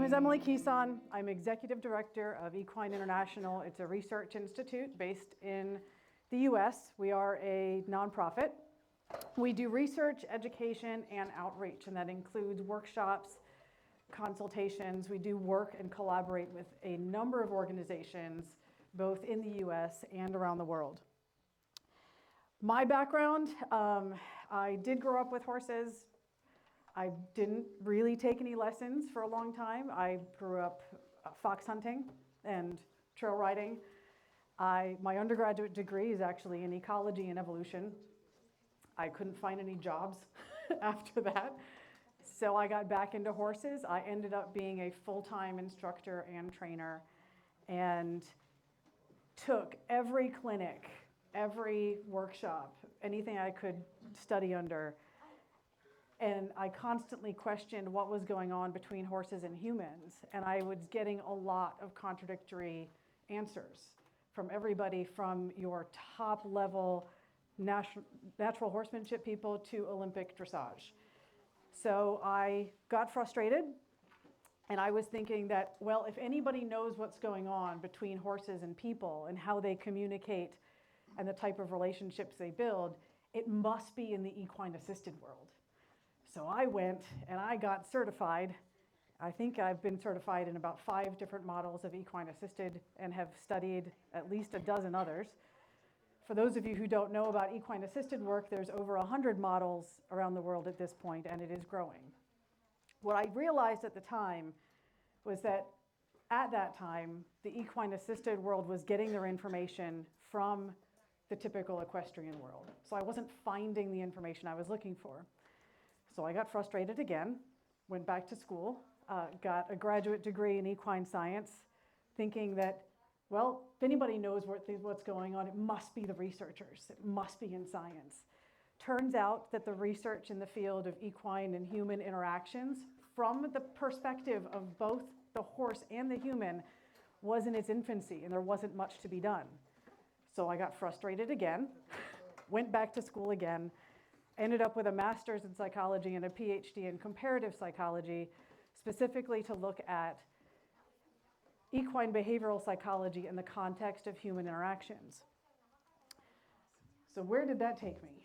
is Emily Kieson. I'm Executive Director of Equine International. It's a research institute based in the US. We are a nonprofit. We do research, education, and outreach, and that includes workshops, consultations. We do work and collaborate with a number of organizations, both in the US and around the world. My background, I did grow up with horses. I didn't really take any lessons for a long time. I grew up fox hunting and trail riding. My undergraduate degree is actually in ecology and evolution. I couldn't find any jobs after that, so I got back into horses. I ended up being a full-time instructor and trainer and took every clinic, every workshop, anything I could study under. And I constantly questioned what was going on between horses and humans. And I was getting a lot of contradictory answers from everybody from your top level natural horsemanship people to Olympic dressage. So I got frustrated, and I was thinking that, well, if anybody knows what's going on between horses and people and how they communicate and the type of relationships they build, it must be in the equine assisted world. So I went and I got certified. I think I've been certified in about 5 different models of equine assisted and have studied at least a dozen others. For those of you who don't know about equine assisted work, there's over 100 models around the world at this point, and it is growing. What I realized at the time was that at that time, the equine assisted world was getting their information from the typical equestrian world. So I wasn't finding the information I was looking for. So I got frustrated again, went back to school, got a graduate degree in equine science, thinking that, well, if anybody knows what's going on, it must be the researchers. It must be in science. Turns out that the research in the field of equine and human interactions, from the perspective of both the horse and the human, was in its infancy, and there wasn't much to be done. So I got frustrated again, went back to school again, ended up with a master's in psychology and a PhD in comparative psychology, specifically to look at equine behavioral psychology in the context of human interactions. So where did that take me?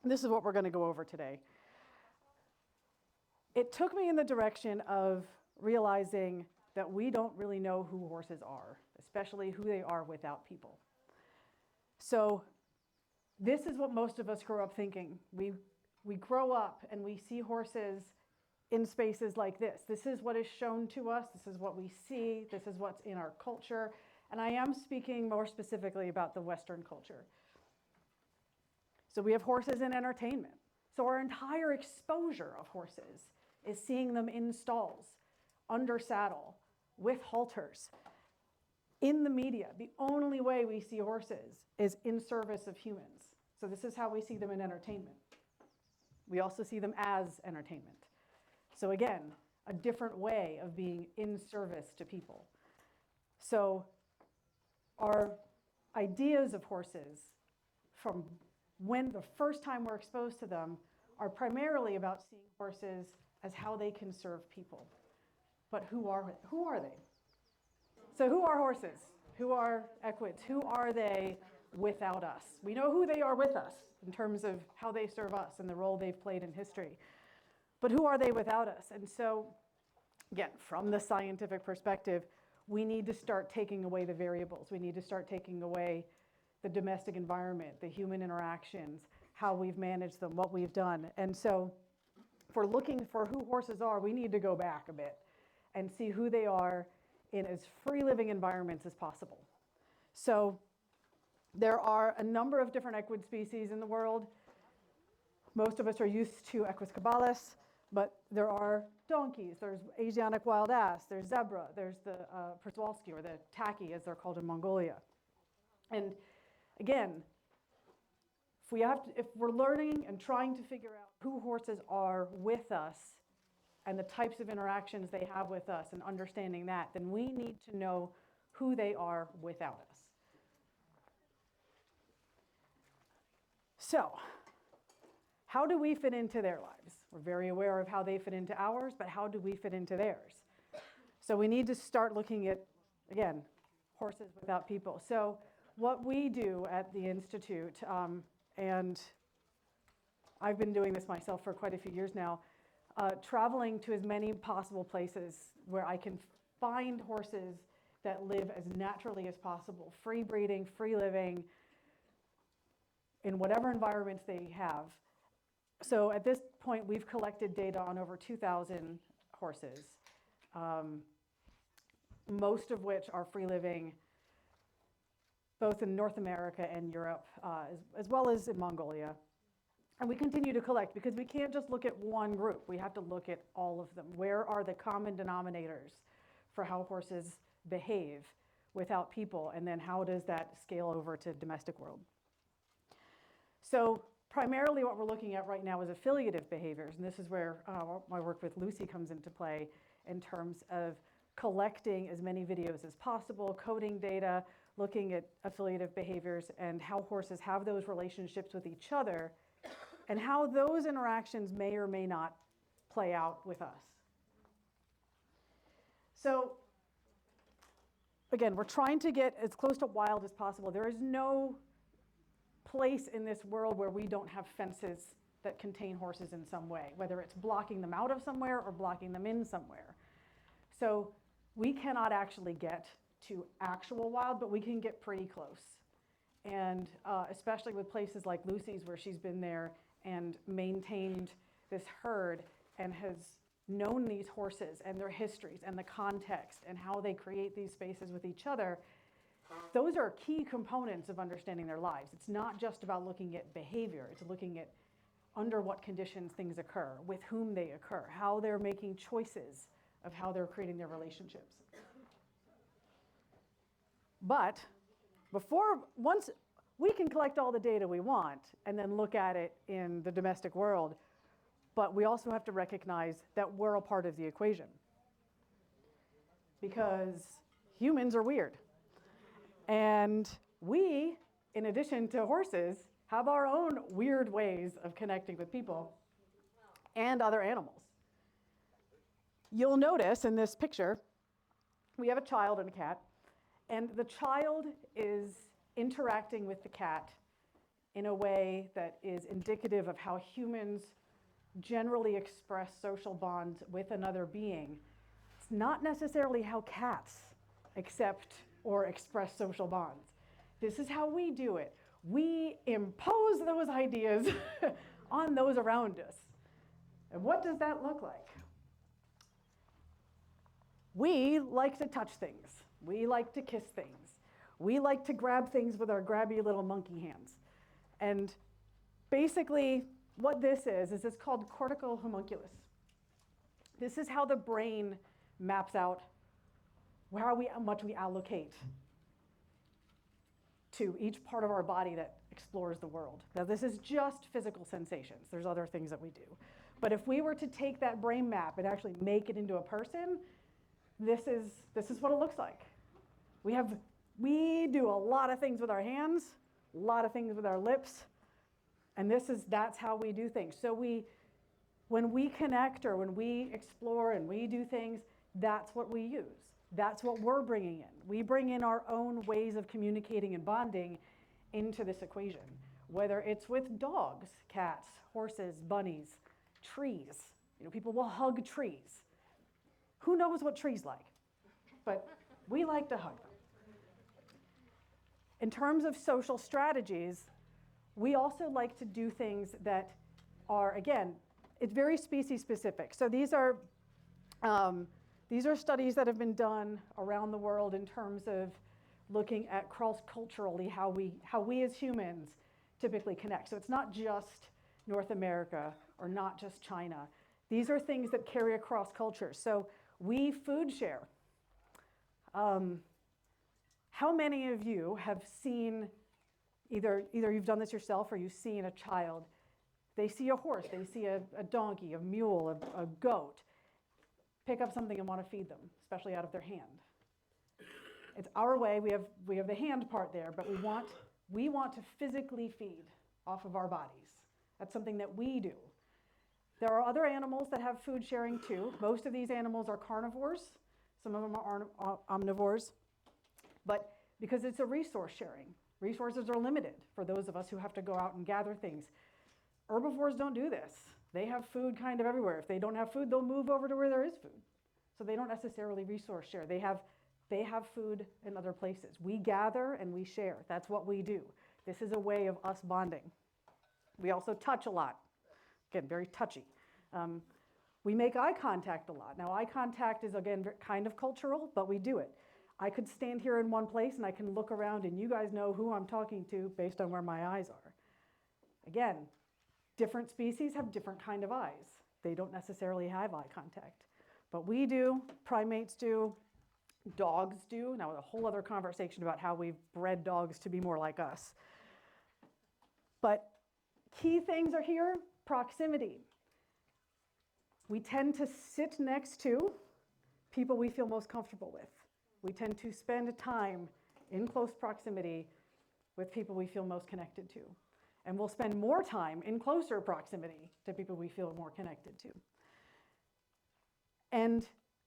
This is what we're going to go over today. It took me in the direction of realizing that we don't really know who horses are, especially who they are without people. So this is what most of us grow up thinking. We grow up and we see horses in spaces like this. This is what is shown to us. This is what we see. This is what's in our culture. And I am speaking more specifically about the Western culture. So we have horses in entertainment. So our entire exposure of horses is seeing them in stalls, under saddle, with halters. In the media, the only way we see horses is in service of humans. So this is how we see them in entertainment. We also see them as entertainment. So again, a different way of being in service to people. So our ideas of horses from when the first time we're exposed to them are primarily about seeing horses as how they can serve people. But who are they? So who are horses? Who are equids? Who are they without us? We know who they are with us in terms of how they serve us and the role they've played in history. But who are they without us? And so, again, from the scientific perspective, we need to start taking away the variables. We need to start taking away the domestic environment, the human interactions, how we've managed them, what we've done. And so if we're looking for who horses are, we need to go back a bit and see who they are in as free living environments as possible. So there are a number of different equid species in the world. Most of us are used to Equus caballus, but there are donkeys, there's Asiatic wild ass, there's zebra, there's the Przewalski, or the taki as they're called in Mongolia. And again, if we're learning and trying to figure out who horses are with us and the types of interactions they have with us and understanding that, then we need to know who they are without us. So How do we fit into their lives? We're very aware of how they fit into ours, but how do we fit into theirs? So we need to start looking at, again, horses without people. So what we do at the Institute, and I've been doing this myself for quite a few years now, traveling to as many possible places where I can find horses that live as naturally as possible, free breeding, free living, in whatever environments they have. So at this point, we've collected data on over 2,000 horses, most of which are free living, both in North America and Europe, as well as in Mongolia. And we continue to collect because we can't just look at one group. We have to look at all of them. Where are the common denominators for how horses behave without people? And then how does that scale over to domestic world? So primarily what we're looking at right now is affiliative behaviors. And this is where my work with Lucy comes into play in terms of collecting as many videos as possible, coding data, looking at affiliative behaviors and how horses have those relationships with each other, and how those interactions may or may not play out with us. So again, we're trying to get as close to wild as possible. There is no place in this world where we don't have fences that contain horses in some way, whether it's blocking them out of somewhere or blocking them in somewhere. So we cannot actually get to actual wild, but we can get pretty close. And especially with places like Lucy's, where she's been there and maintained this herd and has known these horses and their histories and the context and how they create these spaces with each other, those are key components of understanding their lives. It's not just about looking at behavior, it's looking at under what conditions things occur, with whom they occur, how they're making choices of how they're creating their relationships. But once we can collect all the data we want and then look at it in the domestic world, but we also have to recognize that we're a part of the equation. Because humans are weird. And we, in addition to horses, have our own weird ways of connecting with people and other animals. You'll notice in this picture, we have a child and a cat, and the child is interacting with the cat in a way that is indicative of how humans generally express social bonds with another being. It's not necessarily how cats accept or express social bonds. This is how we do it. We impose those ideas on those around us. And what does that look like? We like to touch things. We like to kiss things. We like to grab things with our grabby little monkey hands. And basically, what this is it's called cortical homunculus. This is how the brain maps out how much we allocate to each part of our body that explores the world. Now, this is just physical sensations. There's other things that we do. But if we were to take that brain map and actually make it into a person, this is what it looks like. We do a lot of things with our hands, a lot of things with our lips, and that's how we do things. So when we connect or when we explore and we do things, that's what we use. That's what we're bringing in. We bring in our own ways of communicating and bonding into this equation, whether it's with dogs, cats, horses, bunnies, trees. People will hug trees. Who knows what trees like? But we like to hug them. In terms of social strategies, we also like to do things that are, again, it's very species specific. So these are studies that have been done around the world in terms of looking at cross-culturally how we as humans typically connect. So it's not just North America or not just China. These are things that carry across cultures. So we food share. How many of you have seen, either you've done this yourself or you've seen a child, they see a horse, they see a donkey, a mule, a goat, pick up something and want to feed them, especially out of their hand. It's our way, we have the hand part there, but we want to physically feed off of our bodies. That's something that we do. There are other animals that have food sharing too. Most of these animals are carnivores. Some of them are omnivores. But because it's a resource sharing, resources are limited for those of us who have to go out and gather things. Herbivores don't do this. They have food kind of everywhere. If they don't have food, they'll move over to where there is food. So they don't necessarily resource share. They have food in other places. We gather and we share. That's what we do. This is a way of us bonding. We also touch a lot. Again, very touchy. We make eye contact a lot. Now, eye contact is, again, kind of cultural, but we do it. I could stand here in one place and I can look around and you guys know who I'm talking to based on where my eyes are. Again, different species have different kind of eyes. They don't necessarily have eye contact. But we do, primates do, dogs do. Now, a whole other conversation about how we've bred dogs to be more like us. But key things are here, proximity. We tend to sit next to people we feel most comfortable with. We tend to spend time in close proximity with people we feel most connected to. And we'll spend more time in closer proximity to people we feel more connected to. And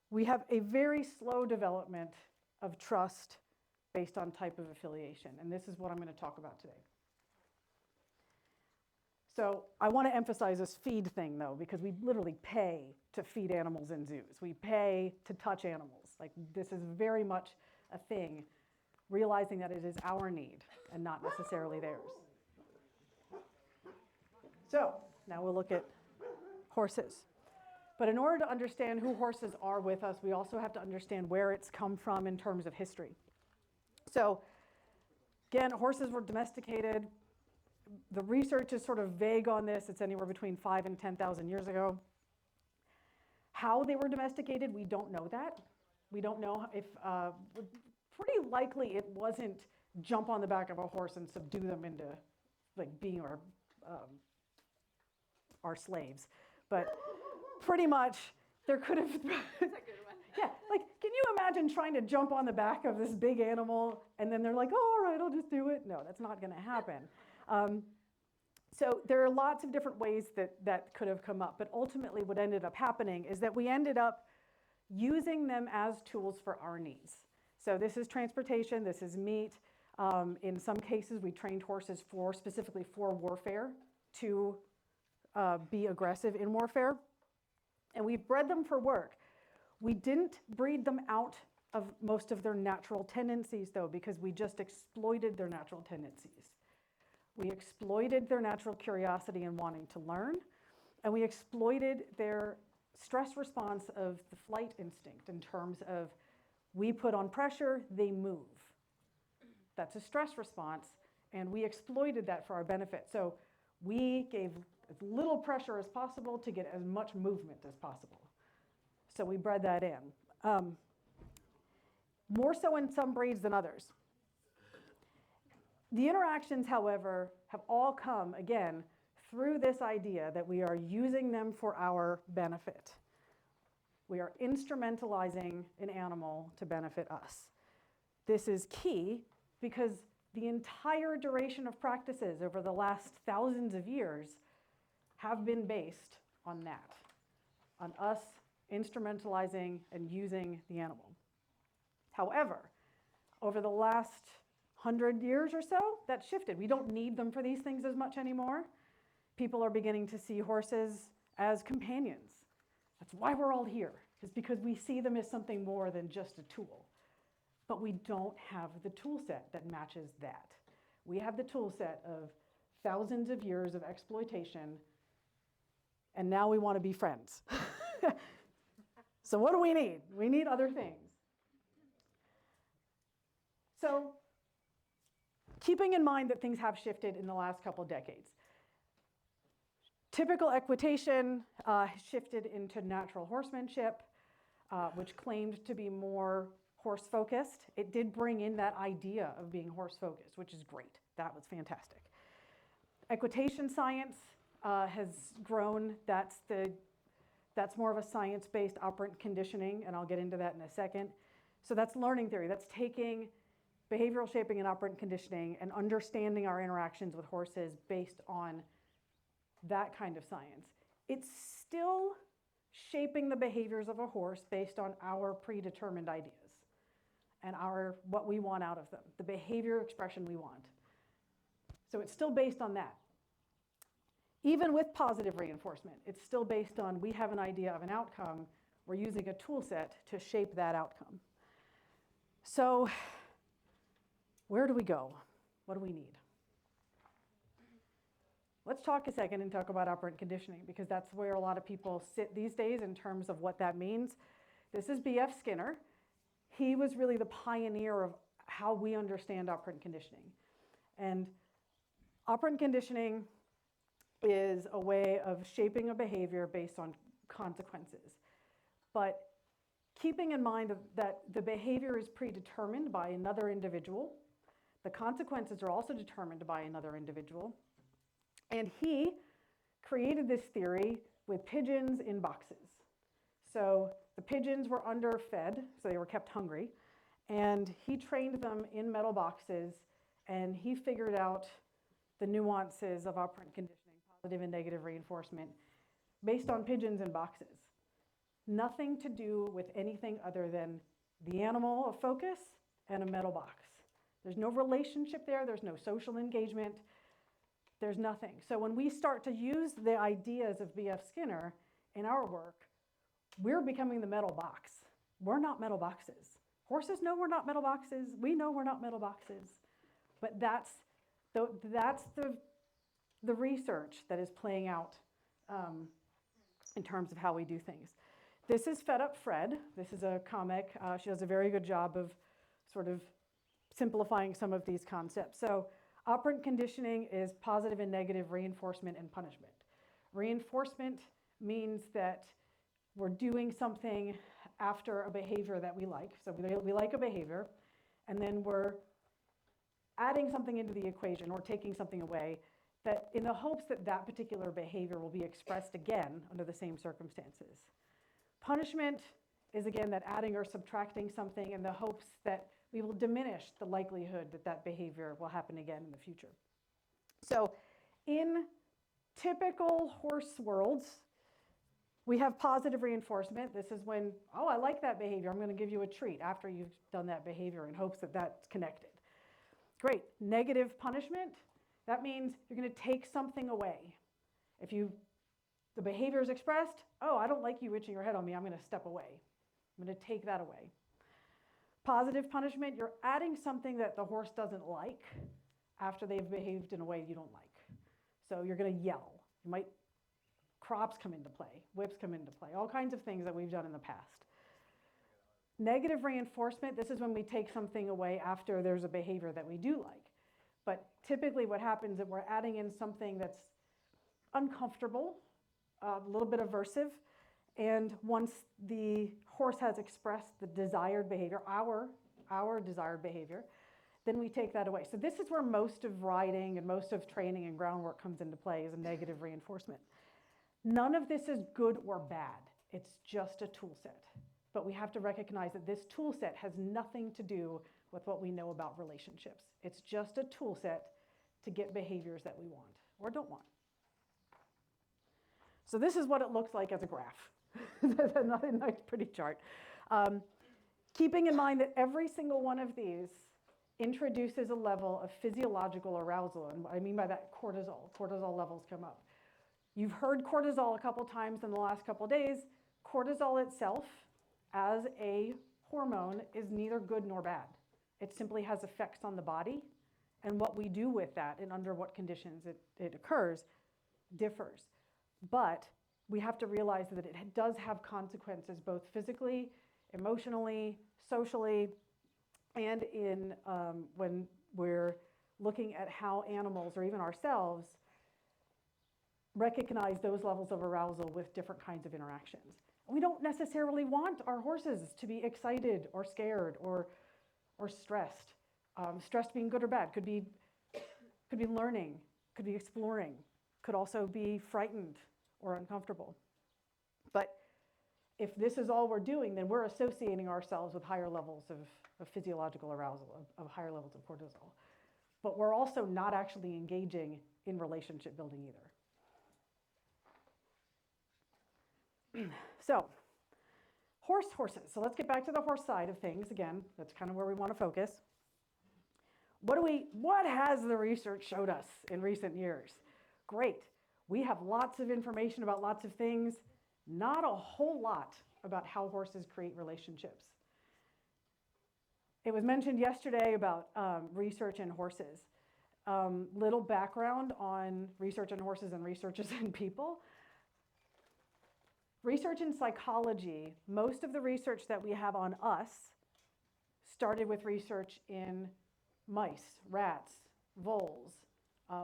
we have a very slow development of trust based on type of affiliation. And this is what I'm going to talk about today. So I want to emphasize this feed thing, though, because we literally pay to feed animals in zoos. We pay to touch animals. Like, this is very much a thing, realizing that it is our need and not necessarily theirs. So now we'll look at horses. But in order to understand who horses are with us, we also have to understand where it's come from in terms of history. So again, horses were domesticated. The research is sort of vague on this. It's anywhere between 5,000 and 10,000 years ago. How they were domesticated, we don't know that. We don't know if, pretty likely it wasn't jump on the back of a horse and subdue them into like being our slaves. But pretty much there could have, That's a good one. yeah, like can you imagine trying to jump on the back of this big animal and then they're like, oh, all right, I'll just do it. No, that's not gonna happen. So there are lots of different ways that could have come up, but ultimately what ended up happening is that we ended up using them as tools for our needs. So this is transportation, this is meat. In some cases, we trained horses specifically for warfare to be aggressive in warfare. And we bred them for work. We didn't breed them out of most of their natural tendencies, though, because we just exploited their natural tendencies. We exploited their natural curiosity and wanting to learn, and we exploited their stress response of the flight instinct in terms of we put on pressure, they move. That's a stress response, and we exploited that for our benefit. So we gave as little pressure as possible to get as much movement as possible. So we bred that in. More so in some breeds than others. The interactions, however, have all come, again, through this idea that we are using them for our benefit. We are instrumentalizing an animal to benefit us. This is key because the entire duration of practices over the last thousands of years have been based on that, on us instrumentalizing and using the animal. However, over the last 100 years or so, that shifted. We don't need them for these things as much anymore. People are beginning to see horses as companions. That's why we're all here, is because we see them as something more than just a tool. But we don't have the tool set that matches that. We have the tool set of thousands of years of exploitation, and now we want to be friends. So what do we need? We need other things. So keeping in mind that things have shifted in the last couple of decades. Typical equitation shifted into natural horsemanship, which claimed to be more horse-focused. It did bring in that idea of being horse-focused, which is great. That was fantastic. Equitation science has grown. That's more of a science-based operant conditioning, and I'll get into that in a second. So that's learning theory. That's taking behavioral shaping and operant conditioning and understanding our interactions with horses based on that kind of science. It's still shaping the behaviors of a horse based on our predetermined ideas and what we want out of them, the behavior expression we want. So it's still based on that. Even with positive reinforcement, it's still based on we have an idea of an outcome, we're using a tool set to shape that outcome. So where do we go? What do we need? Let's talk a second and talk about operant conditioning, because that's where a lot of people sit these days in terms of what that means. This is B.F. Skinner. He was really the pioneer of how we understand operant conditioning. And operant conditioning is a way of shaping a behavior based on consequences. But keeping in mind that the behavior is predetermined by another individual, the consequences are also determined by another individual. And he created this theory with pigeons in boxes. So the pigeons were underfed, so they were kept hungry. And he trained them in metal boxes, and he figured out the nuances of operant conditioning, positive and negative reinforcement, based on pigeons in boxes. Nothing to do with anything other than the animal of focus and a metal box. There's no relationship there, there's no social engagement, there's nothing. So when we start to use the ideas of B.F. Skinner in our work, we're becoming the metal box. We're not metal boxes. Horses know we're not metal boxes. We know we're not metal boxes. But that's the research that is playing out in terms of how we do things. This is Fed Up Fred. This is a comic. She does a very good job of sort of simplifying some of these concepts. So operant conditioning is positive and negative reinforcement and punishment. Reinforcement means that we're doing something after a behavior that we like. So we like a behavior, and then we're adding something into the equation or taking something away that in the hopes that that particular behavior will be expressed again under the same circumstances. Punishment is, again, that adding or subtracting something in the hopes that we will diminish the likelihood that that behavior will happen again in the future. So in typical horse worlds, we have positive reinforcement. This is when, oh, I like that behavior. I'm going to give you a treat after you've done that behavior in hopes that that's connected. Great. Negative punishment, that means you're going to take something away. If the behavior is expressed, oh, I don't like you itching your head on me, I'm going to step away. I'm going to take that away. Positive punishment, you're adding something that the horse doesn't like after they've behaved in a way you don't like. So you're going to yell. You might, crops come into play, whips come into play, all kinds of things that we've done in the past. Negative reinforcement, this is when we take something away after there's a behavior that we do like. But typically what happens is that we're adding in something that's uncomfortable, a little bit aversive, and once the horse has expressed the desired behavior, our desired behavior, then we take that away. So this is where most of riding and most of training and groundwork comes into play, is a negative reinforcement. None of this is good or bad. It's just a tool set. But we have to recognize that this tool set has nothing to do with what we know about relationships. It's just a tool set to get behaviors that we want or don't want. So this is what it looks like as a graph. Another nice, pretty chart. Keeping in mind that every single one of these introduces a level of physiological arousal. And what I mean by that, cortisol. Cortisol levels come up. You've heard cortisol a couple times in the last couple days. Cortisol itself, as a hormone, is neither good nor bad. It simply has effects on the body, and what we do with that and under what conditions it occurs differs. But we have to realize that it does have consequences both physically, emotionally, socially, and in when we're looking at how animals or even ourselves recognize those levels of arousal with different kinds of interactions. We don't necessarily want our horses to be excited or scared or stressed. Stressed being good or bad could be learning, could be exploring, could also be frightened or uncomfortable. But if this is all we're doing, then we're associating ourselves with higher levels of physiological arousal, of higher levels of cortisol. But we're also not actually engaging in relationship building either. So horses. So let's get back to the horse side of things. Again, that's kind of where we want to focus. What has the research showed us in recent years? Great. We have lots of information about lots of things, not a whole lot about how horses create relationships. It was mentioned yesterday about research in horses. Little background on research in horses and research in people. Research in psychology, most of the research that we have on us started with research in mice, rats, voles,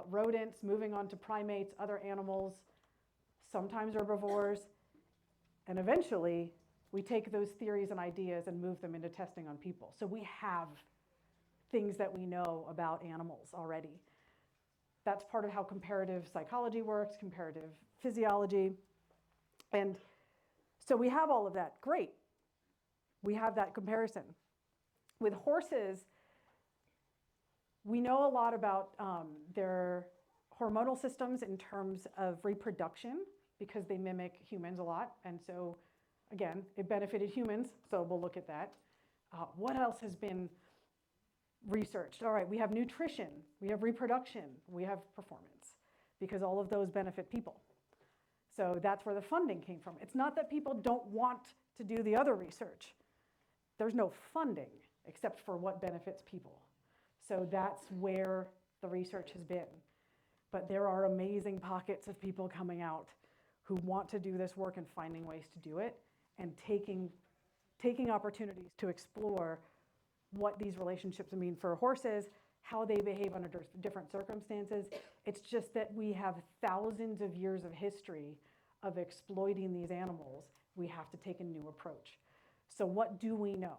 rodents, moving on to primates, other animals, sometimes herbivores, and eventually we take those theories and ideas and move them into testing on people. So we have things that we know about animals already. That's part of how comparative psychology works, comparative physiology. And so we have all of that. Great. We have that comparison. With horses, we know a lot about their hormonal systems in terms of reproduction because they mimic humans a lot. And so, again, it benefited humans, so we'll look at that. What else has been researched? All right, we have nutrition, we have reproduction, we have performance, because all of those benefit people. So that's where the funding came from. It's not that people don't want to do the other research. There's no funding except for what benefits people. So that's where the research has been. But there are amazing pockets of people coming out who want to do this work and finding ways to do it and taking opportunities to explore what these relationships mean for horses, how they behave under different circumstances. It's just that we have thousands of years of history of exploiting these animals. We have to take a new approach. So what do we know?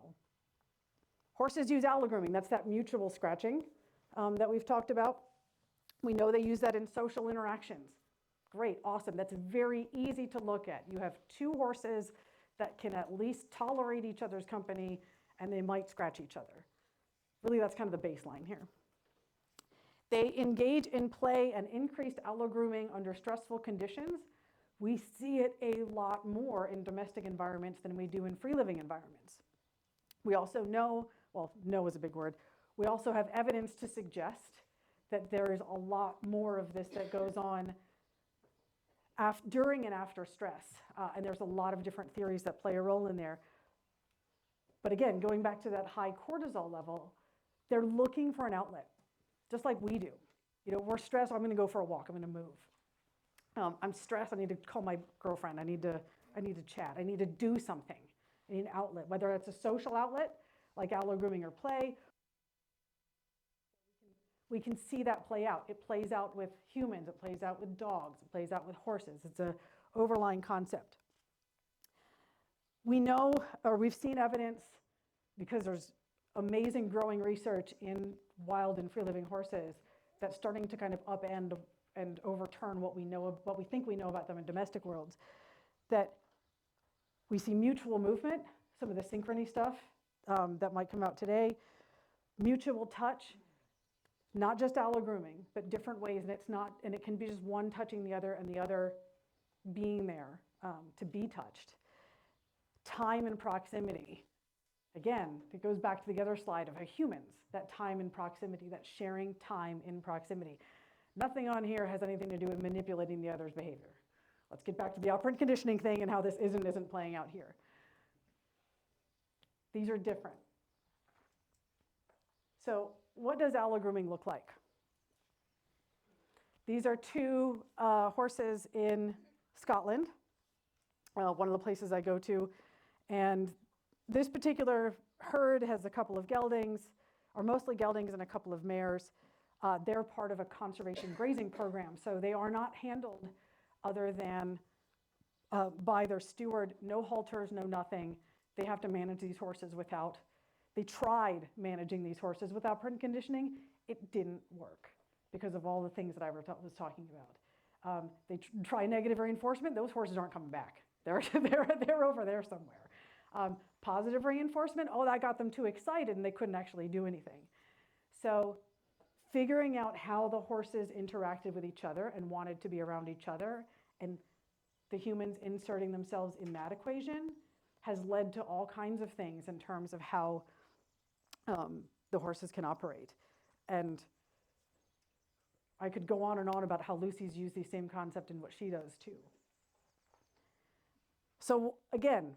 Horses use allogrooming. That's that mutual scratching that we've talked about. We know they use that in social interactions. Great, awesome. That's very easy to look at. You have two horses that can at least tolerate each other's company, and they might scratch each other. Really, that's kind of the baseline here. They engage in play and increased allogrooming under stressful conditions. We see it a lot more in domestic environments than we do in free-living environments. We also know, well, know is a big word, we also have evidence to suggest that there is a lot more of this that goes on during and after stress. And there's a lot of different theories that play a role in there. But again, going back to that high cortisol level, they're looking for an outlet, just like we do. You know, we're stressed, I'm gonna go for a walk, I'm gonna move. I'm stressed, I need to call my girlfriend, I need to chat, I need to do something. I need an outlet, whether it's a social outlet, like allogrooming or play. We can see that play out. It plays out with humans, it plays out with dogs, it plays out with horses. It's an overlying concept. We know, or we've seen evidence, because there's amazing growing research in wild and free-living horses that's starting to kind of upend and overturn what we think we know about them in domestic worlds, that we see mutual movement, some of the synchrony stuff that might come out today, mutual touch, not just allogrooming, but different ways, and it can be just one touching the other and the other being there to be touched. Time and proximity. Again, it goes back to the other slide of humans, that time and proximity, that sharing time in proximity. Nothing on here has anything to do with manipulating the other's behavior. Let's get back to the operant conditioning thing and how this isn't playing out here. These are different. So what does allogrooming look like? These are two horses in Scotland, one of the places I go to. And this particular herd has a couple of geldings, or mostly geldings and a couple of mares. They're part of a conservation grazing program, so they are not handled other than by their steward, no halters, no nothing. They have to manage these horses without. They tried managing these horses without operant conditioning. It didn't work because of all the things that I was talking about. They try negative reinforcement. Those horses aren't coming back. They're over there somewhere. Positive reinforcement, oh, that got them too excited and they couldn't actually do anything. So figuring out how the horses interacted with each other and wanted to be around each other and the humans inserting themselves in that equation has led to all kinds of things in terms of how the horses can operate. And I could go on and on about how Lucy's used the same concept in what she does too. So again,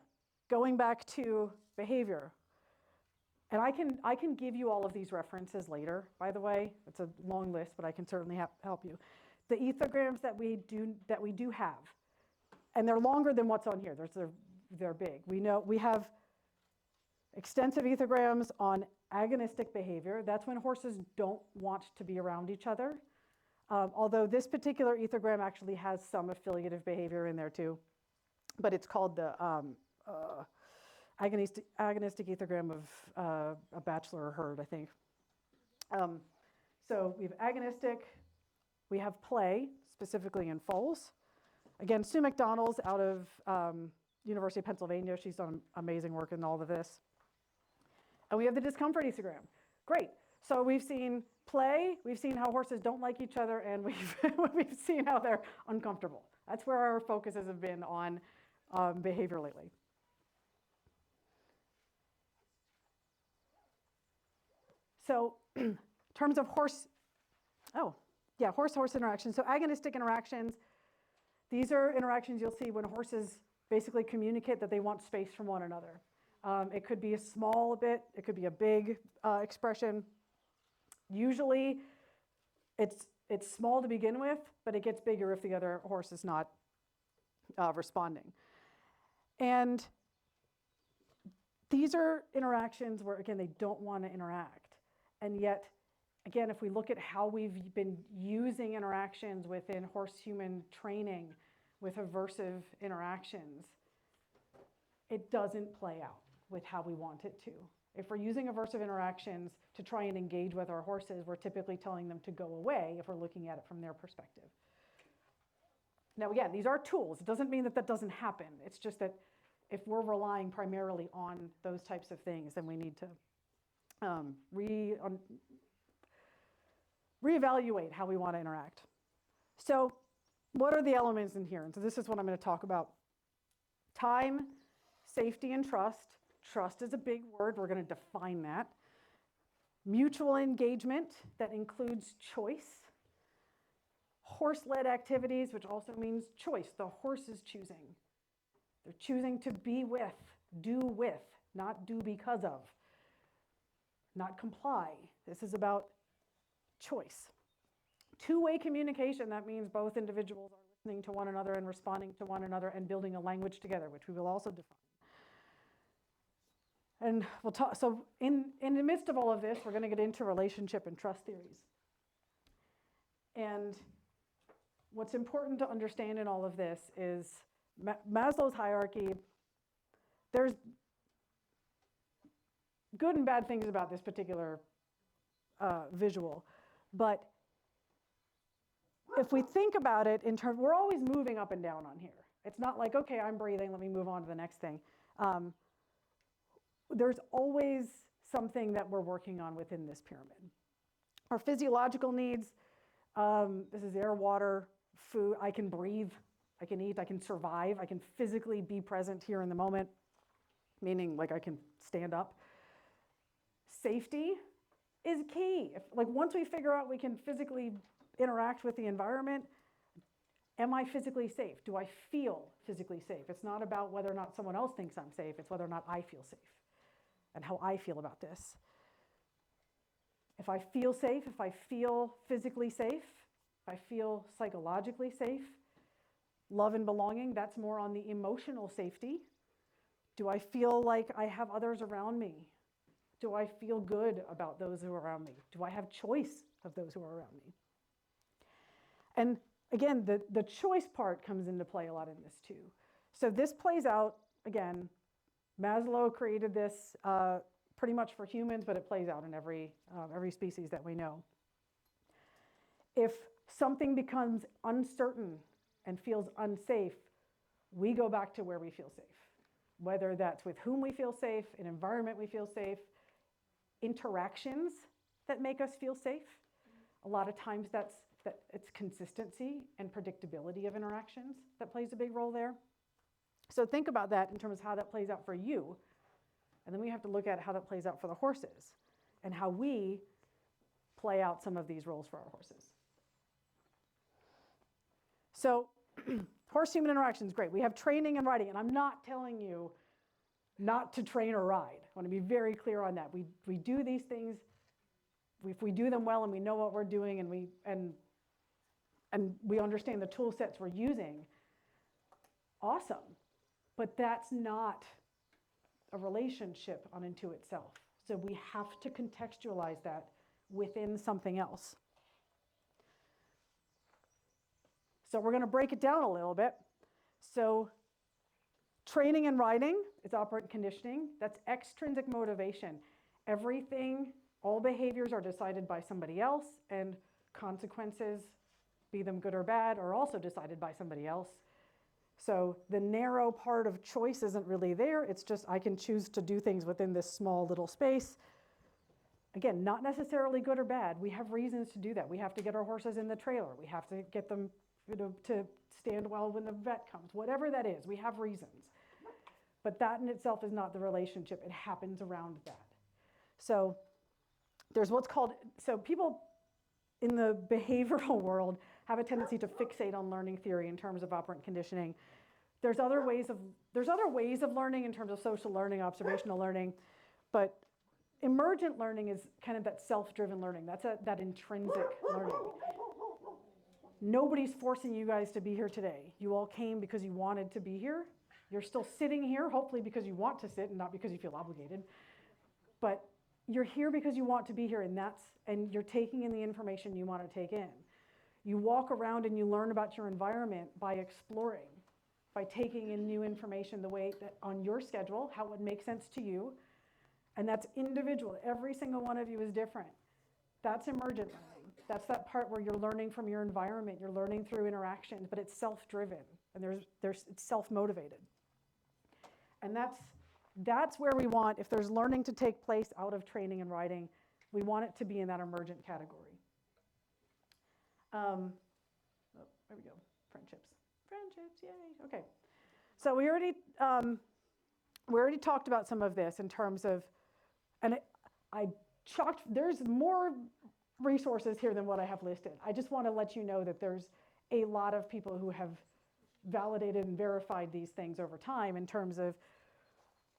going back to behavior, and I can give you all of these references later, by the way. It's a long list, but I can certainly help you. The ethograms that we do have, and they're longer than what's on here. They're big. We have extensive ethograms on agonistic behavior. That's when horses don't want to be around each other. Although this particular ethogram actually has some affiliative behavior in there too, but it's called the agonistic ethogram of a bachelor herd, I think. So we have agonistic, we have play, specifically in foals. Again, Sue McDonald's out of University of Pennsylvania. She's done amazing work in all of this. And we have the discomfort ethogram. Great. So we've seen play, we've seen how horses don't like each other, and we've seen how they're uncomfortable. That's where our focuses have been on behavior lately. So in terms of horse interactions. So agonistic interactions, these are interactions you'll see when horses basically communicate that they want space from one another. It could be a small bit, it could be a big expression. Usually it's small to begin with, but it gets bigger if the other horse is not responding. And these are interactions where, again, they don't want to interact. And yet, again, if we look at how we've been using interactions within horse-human training with aversive interactions, it doesn't play out with how we want it to. If we're using aversive interactions to try and engage with our horses, we're typically telling them to go away if we're looking at it from their perspective. Now, again, these are tools. It doesn't mean that that doesn't happen. It's just that if we're relying primarily on those types of things, then we need to reevaluate how we want to interact. So what are the elements in here? And so this is what I'm going to talk about. Time, safety, and trust. Trust is a big word. We're going to define that. Mutual engagement, that includes choice. Horse-led activities, which also means choice. The horse is choosing. They're choosing to be with, do with, not do because of, not comply. This is about choice. Two-way communication, that means both individuals are listening to one another and responding to one another and building a language together, which we will also define. And we'll talk, so in the midst of all of this, we're going to get into relationship and trust theories. And what's important to understand in all of this is Maslow's hierarchy. There's good and bad things about this particular visual, but if we think about it in terms, we're always moving up and down on here. It's not like, okay, I'm breathing, let me move on to the next thing. There's always something that we're working on within this pyramid. Our physiological needs, this is air, water, food. I can breathe, I can eat, I can survive, I can physically be present here in the moment, meaning like I can stand up. Safety is key. Once we figure out we can physically interact with the environment, am I physically safe? Do I feel physically safe? It's not about whether or not someone else thinks I'm safe, it's whether or not I feel safe and how I feel about this. If I feel safe, if I feel physically safe, if I feel psychologically safe, love and belonging, that's more on the emotional safety. Do I feel like I have others around me? Do I feel good about those who are around me? Do I have choice of those who are around me? And again, the choice part comes into play a lot in this too. So this plays out, again, Maslow created this pretty much for humans, but it plays out in every species that we know. If something becomes uncertain and feels unsafe, we go back to where we feel safe. Whether that's with whom we feel safe, an environment we feel safe, interactions that make us feel safe. A lot of times that's that it's consistency and predictability of interactions that plays a big role there. So think about that in terms of how that plays out for you. And then we have to look at how that plays out for the horses and how we play out some of these roles for our horses. So horse-human interaction is great. We have training and riding, and I'm not telling you not to train or ride. I want to be very clear on that. We do these things, if we do them well and we know what we're doing and we understand the tool sets we're using, awesome. But that's not a relationship unto itself. So we have to contextualize that within something else. So we're going to break it down a little bit. So training and riding is operant conditioning. That's extrinsic motivation. Everything, all behaviors are decided by somebody else, and consequences, be them good or bad, are also decided by somebody else. So the narrow part of choice isn't really there. It's just I can choose to do things within this small little space. Again, not necessarily good or bad. We have reasons to do that. We have to get our horses in the trailer. We have to get them, to stand well when the vet comes. Whatever that is, we have reasons. But that in itself is not the relationship. It happens around that. So there's what's called, so people in the behavioral world have a tendency to fixate on learning theory in terms of operant conditioning. There's other ways of learning in terms of social learning, observational learning, but emergent learning is kind of that self-driven learning. That's that intrinsic learning. Nobody's forcing you guys to be here today. You all came because you wanted to be here. You're still sitting here, hopefully because you want to sit and not because you feel obligated. But you're here because you want to be here, and you're taking in the information you want to take in. You walk around and you learn about your environment by exploring, by taking in new information the way that on your schedule, how it would make sense to you. And that's individual. Every single one of you is different. That's emergent learning. That's that part where you're learning from your environment. You're learning through interactions, but it's self-driven and it's self-motivated. And that's where we want, if there's learning to take place out of training and riding, we want it to be in that emergent category. There we go. Friendships, yay. Okay. So we already talked about some of this in terms of, and there's more resources here than what I have listed. I just want to let you know that there's a lot of people who have validated and verified these things over time in terms of,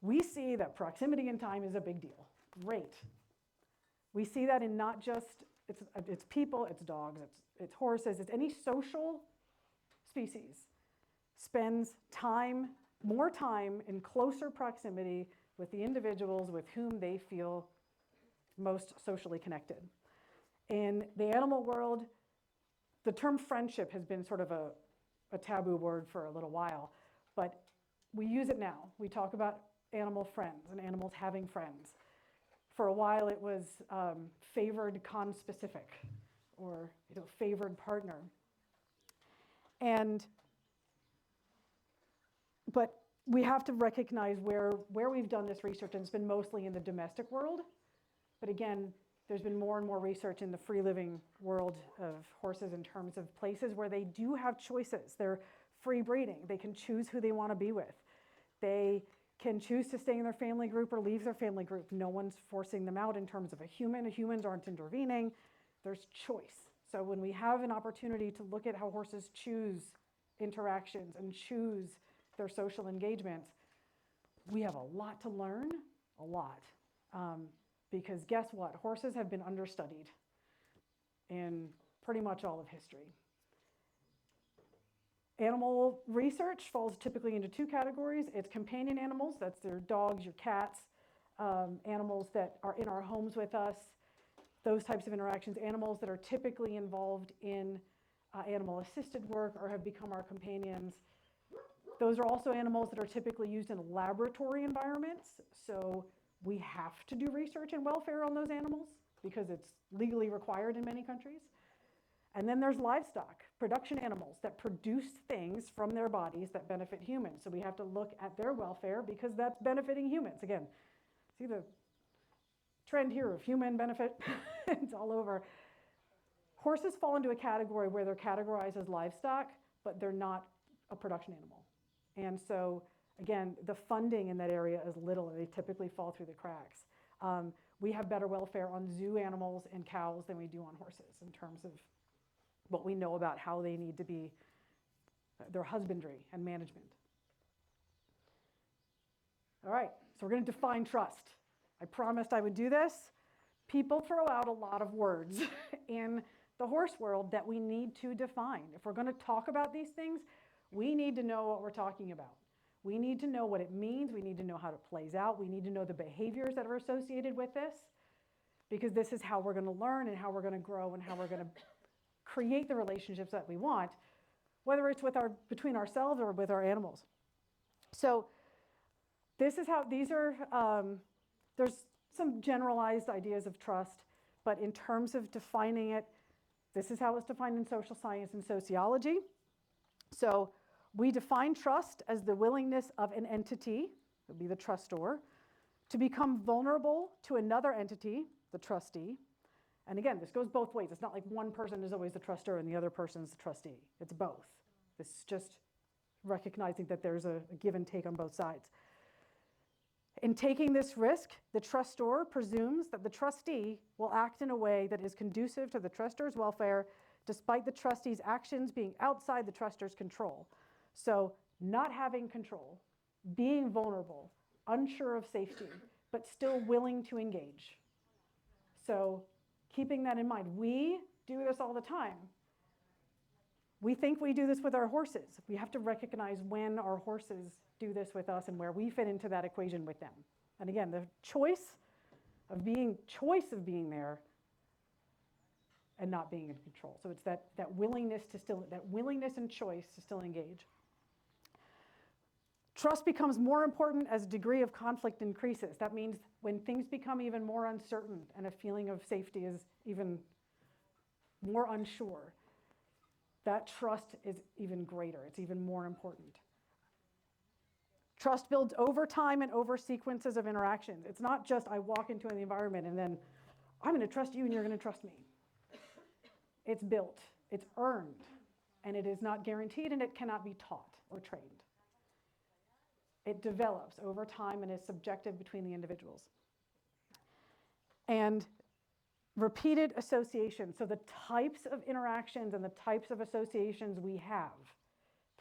we see that proximity in time is a big deal. Great. We see that in not just, it's people, it's dogs, it's horses, it's any social species spends more time in closer proximity with the individuals with whom they feel most socially connected. In the animal world, the term friendship has been sort of a taboo word for a little while, but we use it now. We talk about animal friends and animals having friends. For a while it was favored conspecific, or favored partner. But we have to recognize where we've done this research, and it's been mostly in the domestic world. But again, there's been more and more research in the free living world of horses in terms of places where they do have choices. They're free breeding. They can choose who they want to be with. They can choose to stay in their family group or leave their family group. No one's forcing them out in terms of a human. Humans aren't intervening. There's choice. So when we have an opportunity to look at how horses choose interactions and choose their social engagements, we have a lot to learn, a lot. Because guess what? Horses have been understudied in pretty much all of history. Animal research falls typically into two categories. It's companion animals, that's your dogs, your cats, animals that are in our homes with us, those types of interactions, animals that are typically involved in animal-assisted work or have become our companions. Those are also animals that are typically used in laboratory environments, so we have to do research and welfare on those animals because it's legally required in many countries. And then there's livestock, production animals that produce things from their bodies that benefit humans. So we have to look at their welfare because that's benefiting humans. Again, see the trend here of human benefit? It's all over. Horses fall into a category where they're categorized as livestock, but they're not a production animal. And so, again, the funding in that area is little, and they typically fall through the cracks. We have better welfare on zoo animals and cows than we do on horses in terms of what we know about how they need to be, their husbandry and management. All right, so we're going to define trust. I promised I would do this. People throw out a lot of words in the horse world that we need to define. If we're going to talk about these things, we need to know what we're talking about. We need to know what it means. We need to know how it plays out. We need to know the behaviors that are associated with this, because this is how we're going to learn and how we're going to grow and how we're going to create the relationships that we want, whether it's between ourselves or with our animals. So this is how these are, there's some generalized ideas of trust, but in terms of defining it, this is how it's defined in social science and sociology. So we define trust as the willingness of an entity, that would be the trustor, to become vulnerable to another entity, the trustee. And again, this goes both ways. It's not like one person is always the trustor and the other person is the trustee. It's both. This is just recognizing that there's a give and take on both sides. In taking this risk, the trustor presumes that the trustee will act in a way that is conducive to the trustor's welfare, despite the trustee's actions being outside the trustor's control. So not having control, being vulnerable, unsure of safety, but still willing to engage. So keeping that in mind, we do this all the time. We think we do this with our horses. We have to recognize when our horses do this with us and where we fit into that equation with them. And again, the choice of being there and not being in control. So it's that willingness and choice to still engage. Trust becomes more important as degree of conflict increases. That means when things become even more uncertain and a feeling of safety is even more unsure, that trust is even greater. It's even more important. Trust builds over time and over sequences of interactions. It's not just I walk into an environment and then I'm going to trust you and you're going to trust me. It's built, it's earned, and it is not guaranteed, and it cannot be taught or trained. It develops over time and is subjective between the individuals. And repeated association, so the types of interactions and the types of associations we have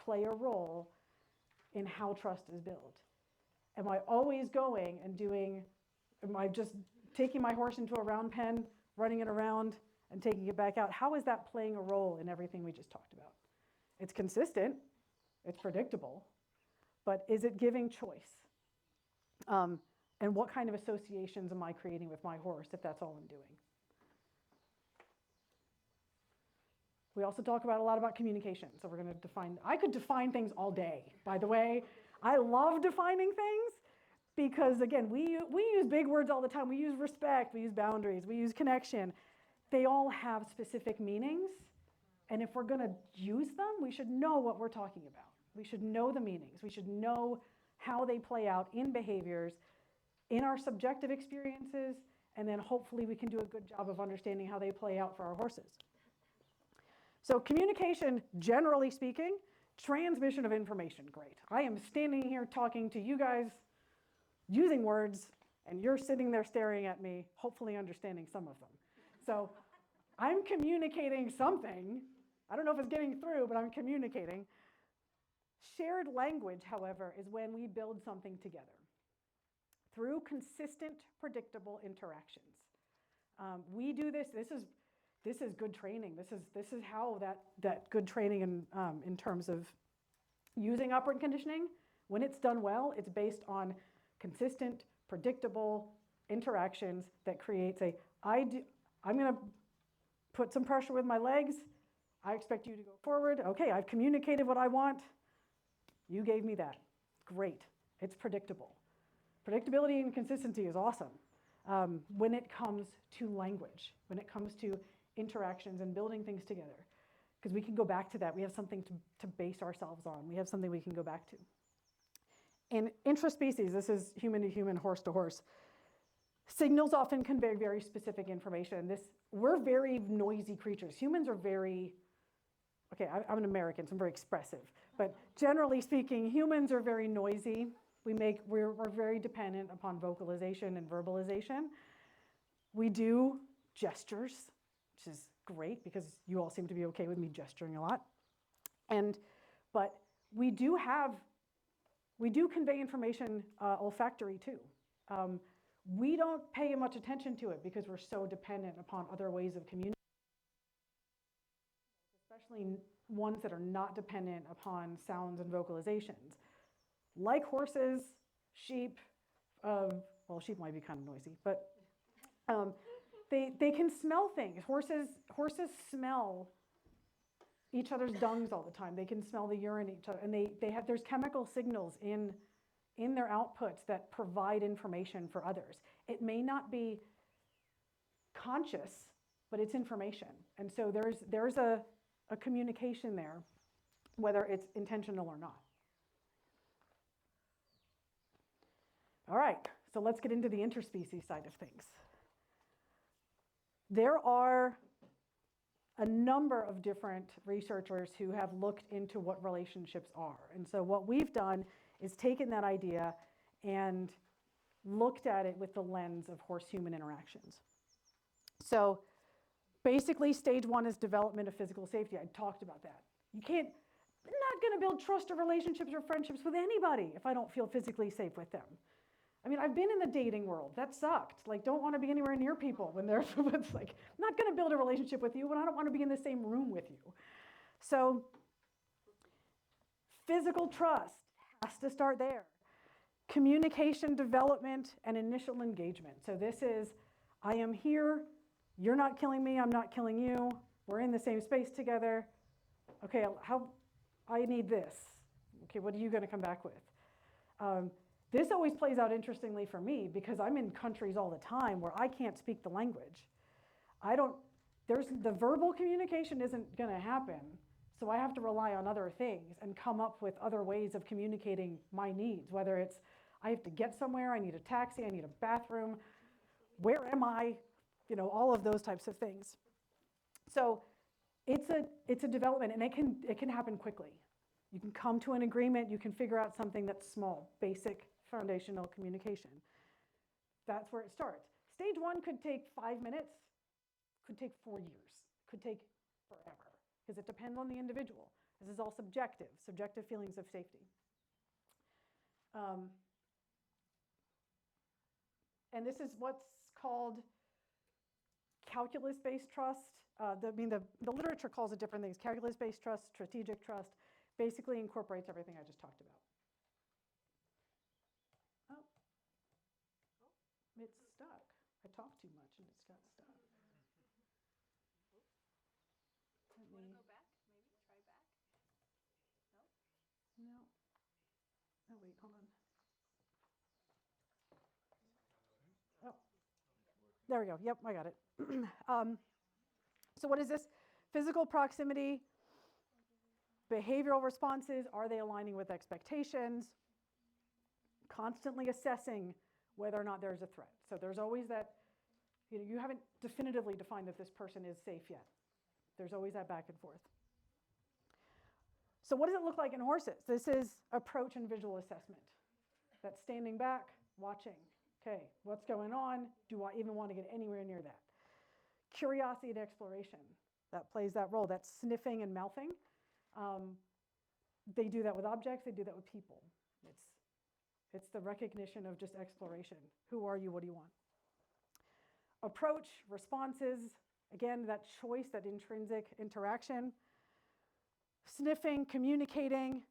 play a role in how trust is built. Am I always going and am I just taking my horse into a round pen, running it around, and taking it back out? How is that playing a role in everything we just talked about? It's consistent, it's predictable, but is it giving choice? And what kind of associations am I creating with my horse if that's all I'm doing? We also talk a lot about communication. So we're going to I could define things all day, by the way. I love defining things because, again, we use big words all the time. We use respect, we use boundaries, we use connection. They all have specific meanings. And if we're going to use them, we should know what we're talking about. We should know the meanings. We should know how they play out in behaviors, in our subjective experiences, and then hopefully we can do a good job of understanding how they play out for our horses. So communication, generally speaking, transmission of information, great. I am standing here talking to you guys using words, and you're sitting there staring at me, hopefully understanding some of them. So I'm communicating something. I don't know if it's getting through, but I'm communicating. Shared language, however, is when we build something together through consistent, predictable interactions. We do this. This is good training. This is how that good training in terms of using operant conditioning, when it's done well, it's based on consistent, predictable interactions that creates I'm going to put some pressure with my legs. I expect you to go forward. Okay, I've communicated what I want. You gave me that. Great. It's predictable. Predictability and consistency is awesome when it comes to language, when it comes to interactions and building things together, because we can go back to that. We have something to base ourselves on. We have something we can go back to. In intraspecies, this is human to human, horse to horse, signals often convey very specific information. This we're very noisy creatures. Humans are very, okay, I'm an American, so I'm very expressive. But generally speaking, humans are very noisy. We're very dependent upon vocalization and verbalization. We do gestures, which is great because you all seem to be okay with me gesturing a lot. But we do convey information olfactory too. We don't pay much attention to it because we're so dependent upon other ways of communicating, especially ones that are not dependent upon sounds and vocalizations. Like horses, sheep, well, sheep might be kind of noisy, but they can smell things. Horses smell each other's dungs all the time. They can smell the urine each other, and there's chemical signals in their outputs that provide information for others. It may not be conscious, but it's information. And so there's a communication there, whether it's intentional or not. All right, so let's get into the interspecies side of things. There are a number of different researchers who have looked into what relationships are. And so what we've done is taken that idea and looked at it with the lens of horse-human interactions. So basically, stage one is development of physical safety. I talked about that. I'm not going to build trust or relationships or friendships with anybody if I don't feel physically safe with them. I mean, I've been in the dating world. That sucked. Like, don't want to be anywhere near people when they're, it's like, I'm not going to build a relationship with you when I don't want to be in the same room with you. So physical trust has to start there. Communication, development, and initial engagement. So this is, I am here, you're not killing me, I'm not killing you, we're in the same space together. Okay, I need this. Okay, what are you going to come back with? This always plays out interestingly for me because I'm in countries all the time where I can't speak the language. The verbal communication isn't going to happen, so I have to rely on other things and come up with other ways of communicating my needs, whether it's I have to get somewhere, I need a taxi, I need a bathroom, where am I, all of those types of things. So it's a development, and it can happen quickly. You can come to an agreement, you can figure out something that's small, basic, foundational communication. That's where it starts. Stage one could take 5 minutes, could take 4 years, could take forever, because it depends on the individual. This is all subjective feelings of safety. And this is what's called calculus-based trust. The literature calls it different things. Calculus-based trust, strategic trust, basically incorporates everything I just talked about. Oh, it's stuck. I talked too much and it's got stuck. Want to go back? Maybe try back? No? No. Oh, wait, hold on. Oh, there we go. Yep, I got it. So what is this? Physical proximity, behavioral responses, are they aligning with expectations? Constantly assessing whether or not there's a threat. So there's always that, you haven't definitively defined that this person is safe yet. There's always that back and forth. So what does it look like in horses? This is approach and visual assessment. That's standing back, watching. Okay, what's going on? Do I even want to get anywhere near that? Curiosity and exploration, that plays that role. That's sniffing and mouthing. They do that with objects, they do that with people. It's the recognition of just exploration. Who are you, what do you want? Approach, responses, again, that choice, that intrinsic interaction. Sniffing, communicating.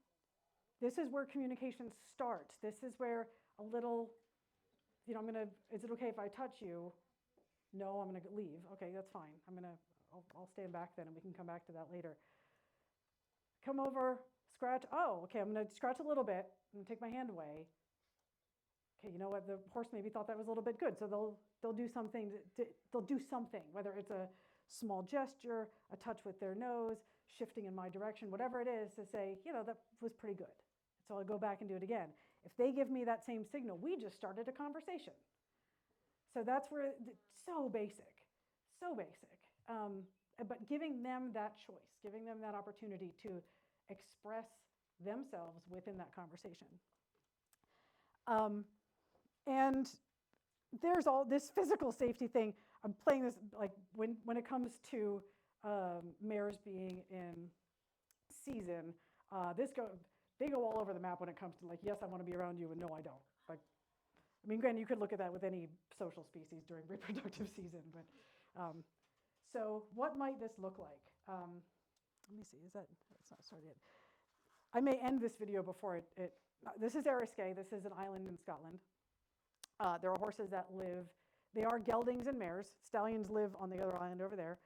This is where communication starts. This is where a little, is it okay if I touch you? No, I'm gonna leave. Okay, that's fine. I'll stand back then and we can come back to that later. Come over, scratch. Oh, okay, I'm gonna scratch a little bit and take my hand away. Okay, you know what? The horse maybe thought that was a little bit good, so they'll do something. They'll do something, whether it's a small gesture, a touch with their nose, shifting in my direction, whatever it is, to say, that was pretty good. So I'll go back and do it again. If they give me that same signal, we just started a conversation. So that's where it's so basic, so basic. But giving them that choice, giving them that opportunity to express themselves within that conversation. And there's all this physical safety thing. I'm playing this like when it comes to mares being in season, they go all over the map when it comes to like, yes, I want to be around you, and no, I don't. Like, I mean, granted, you could look at that with any social species during reproductive season, but so what might this look like? Let me see, it's not started yet. I may end this video before this is Eriskay, this is an island in Scotland. There are horses that live, they are geldings and mares. Stallions live on the other island over there.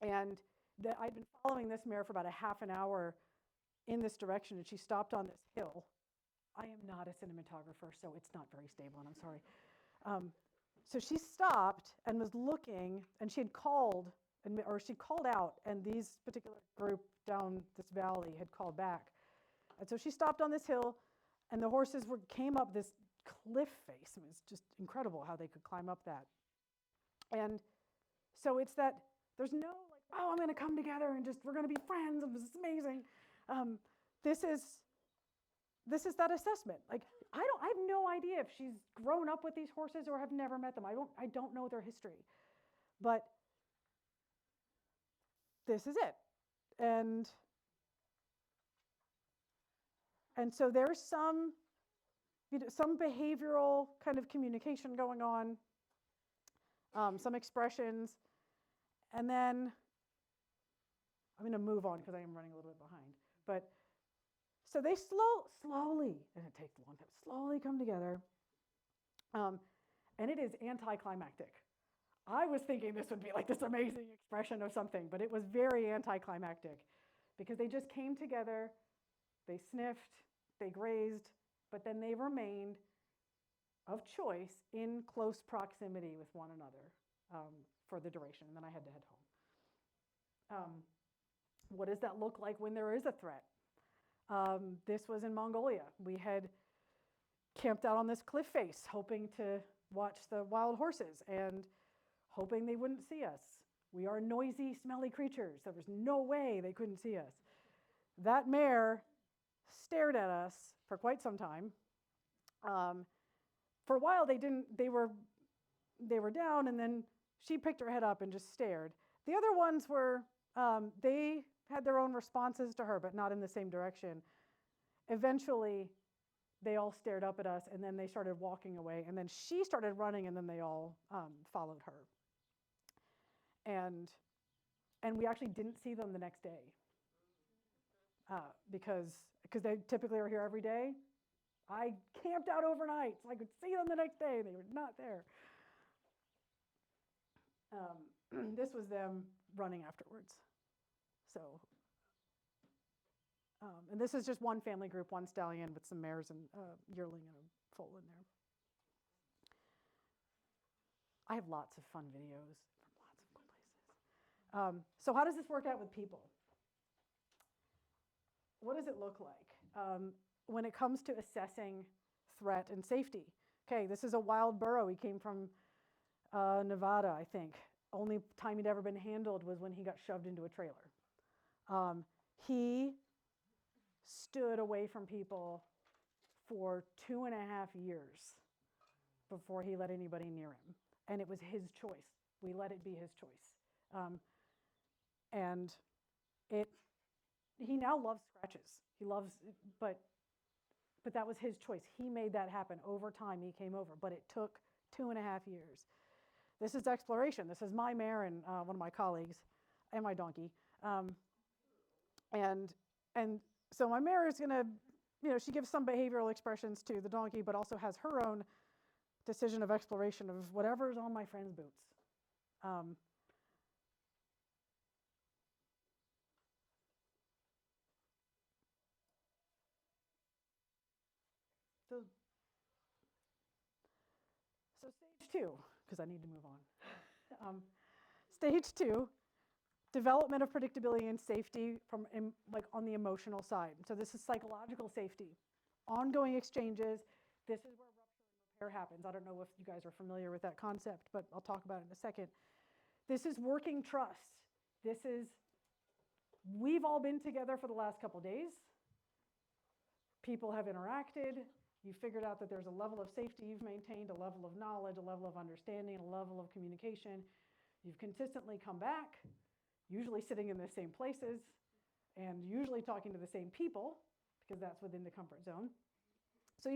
And I'd been following this mare for about a half an hour in this direction, and she stopped on this hill. I am not a cinematographer, so it's not very stable, and I'm sorry. So she stopped and was looking, and she had called, or she called out, and these particular group down this valley had called back. And so she stopped on this hill, and the horses came up this cliff face. I mean, it's just incredible how they could climb up that. And so it's that there's no like, oh, I'm going to come together and we're going to be friends, and this is amazing. This is that assessment. Like, I have no idea if she's grown up with these horses or have never met them. I don't know their history, but this is it. And so there's some behavioral kind of communication going on, some expressions, and then I'm going to move on because I am running a little bit behind. But so they slowly, and it takes a long time, slowly come together, and it is anticlimactic. I was thinking this would be like this amazing expression of something, but it was very anticlimactic because they just came together, they sniffed, they grazed, but then they remained of choice in close proximity with one another for the duration, and then I had to head home. What does that look like when there is a threat? This was in Mongolia. We had camped out on this cliff face, hoping to watch the wild horses and hoping they wouldn't see us. We are noisy, smelly creatures. There was no way they couldn't see us. That mare stared at us for quite some time. For a while, they were down, and then she picked her head up and just stared. The other ones were, they had their own responses to her, but not in the same direction. Eventually, they all stared up at us, and then they started walking away, and then she started running, and then they all followed her. And we actually didn't see them the next day because they typically are here every day. I camped out overnight, so I could see them the next day. They were not there. This was them running afterwards. So, and this is just one family group, one stallion with some mares and a yearling and a foal in there. I have lots of fun videos from lots of cool places. So how does this work out with people? What does it look like when it comes to assessing threat and safety? Okay, this is a wild burro. He came from Nevada, I think. Only time he'd ever been handled was when he got shoved into a trailer. He stood away from people for 2.5 years before he let anybody near him. And it was his choice. We let it be his choice. And he now loves scratches. He loves, but that was his choice. He made that happen. Over time, he came over, but it took 2.5 years. This is exploration. This is my mare and one of my colleagues and my donkey. And so my mare is gonna, she gives some behavioral expressions to the donkey, but also has her own decision of exploration of whatever's on my friend's boots. So stage 2, because I need to move on. Stage 2, development of predictability and safety from on the emotional side. So this is psychological safety, ongoing exchanges. This is where rupture and repair happens. I don't know if you guys are familiar with that concept, but I'll talk about it in a second. This is working trust. We've all been together for the last couple days. People have interacted. You figured out that there's a level of safety you've maintained, a level of knowledge, a level of understanding, a level of communication. You've consistently come back, usually sitting in the same places, and usually talking to the same people, because that's within the comfort zone. So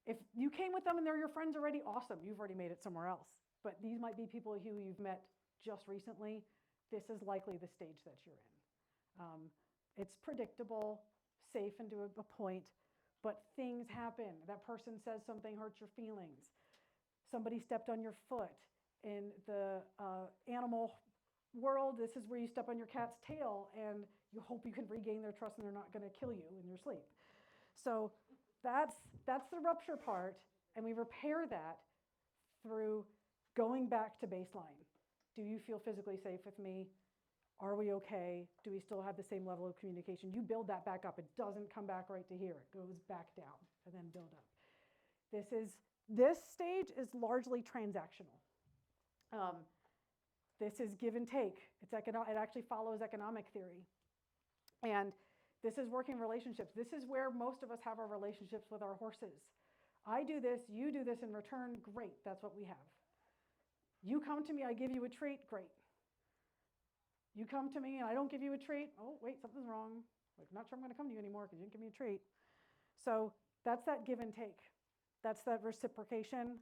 if you came with them and they're your friends already, awesome, you've already made it somewhere else. But these might be people who you've met just recently. This is likely the stage that you're in. It's predictable, safe and to a point, but things happen. That person says something hurts your feelings. Somebody stepped on your foot. In the animal world, this is where you step on your cat's tail and you hope you can regain their trust and they're not going to kill you in your sleep. So that's the rupture part, and we repair that through going back to baseline. Do you feel physically safe with me? Are we okay? Do we still have the same level of communication? You build that back up. It doesn't come back right to here. It goes back down and then build up. This stage is largely transactional. This is give and take. It actually follows economic theory. And this is working relationships. This is where most of us have our relationships with our horses. I do this, you do this in return, great, that's what we have. You come to me, I give you a treat, great. You come to me and I don't give you a treat, oh wait, something's wrong. Like, I'm not sure I'm gonna come to you anymore because you didn't give me a treat. So that's that give and take. That's that reciprocation.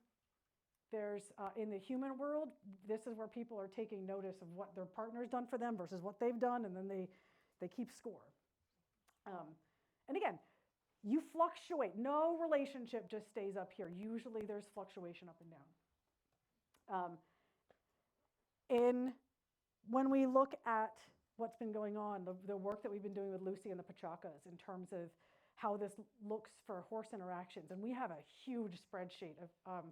There's, in the human world, this is where people are taking notice of what their partner's done for them versus what they've done, and then they keep score. And again, you fluctuate. No relationship just stays up here. Usually there's fluctuation up and down. When we look at what's been going on, the work that we've been doing with Lucy and the Pachakas in terms of how this looks for horse interactions, and we have a huge spreadsheet of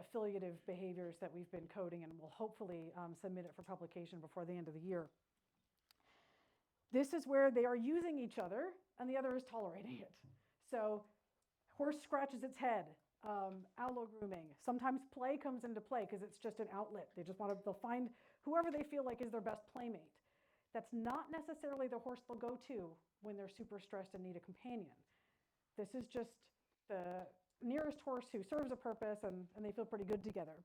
affiliative behaviors that we've been coding, and we'll hopefully submit it for publication before the end of the year. This is where they are using each other and the other is tolerating it. So horse scratches its head, allo grooming. Sometimes play comes into play because it's just an outlet. They'll find whoever they feel like is their best playmate. That's not necessarily the horse they'll go to when they're super stressed and need a companion. This is just the nearest horse who serves a purpose and they feel pretty good together.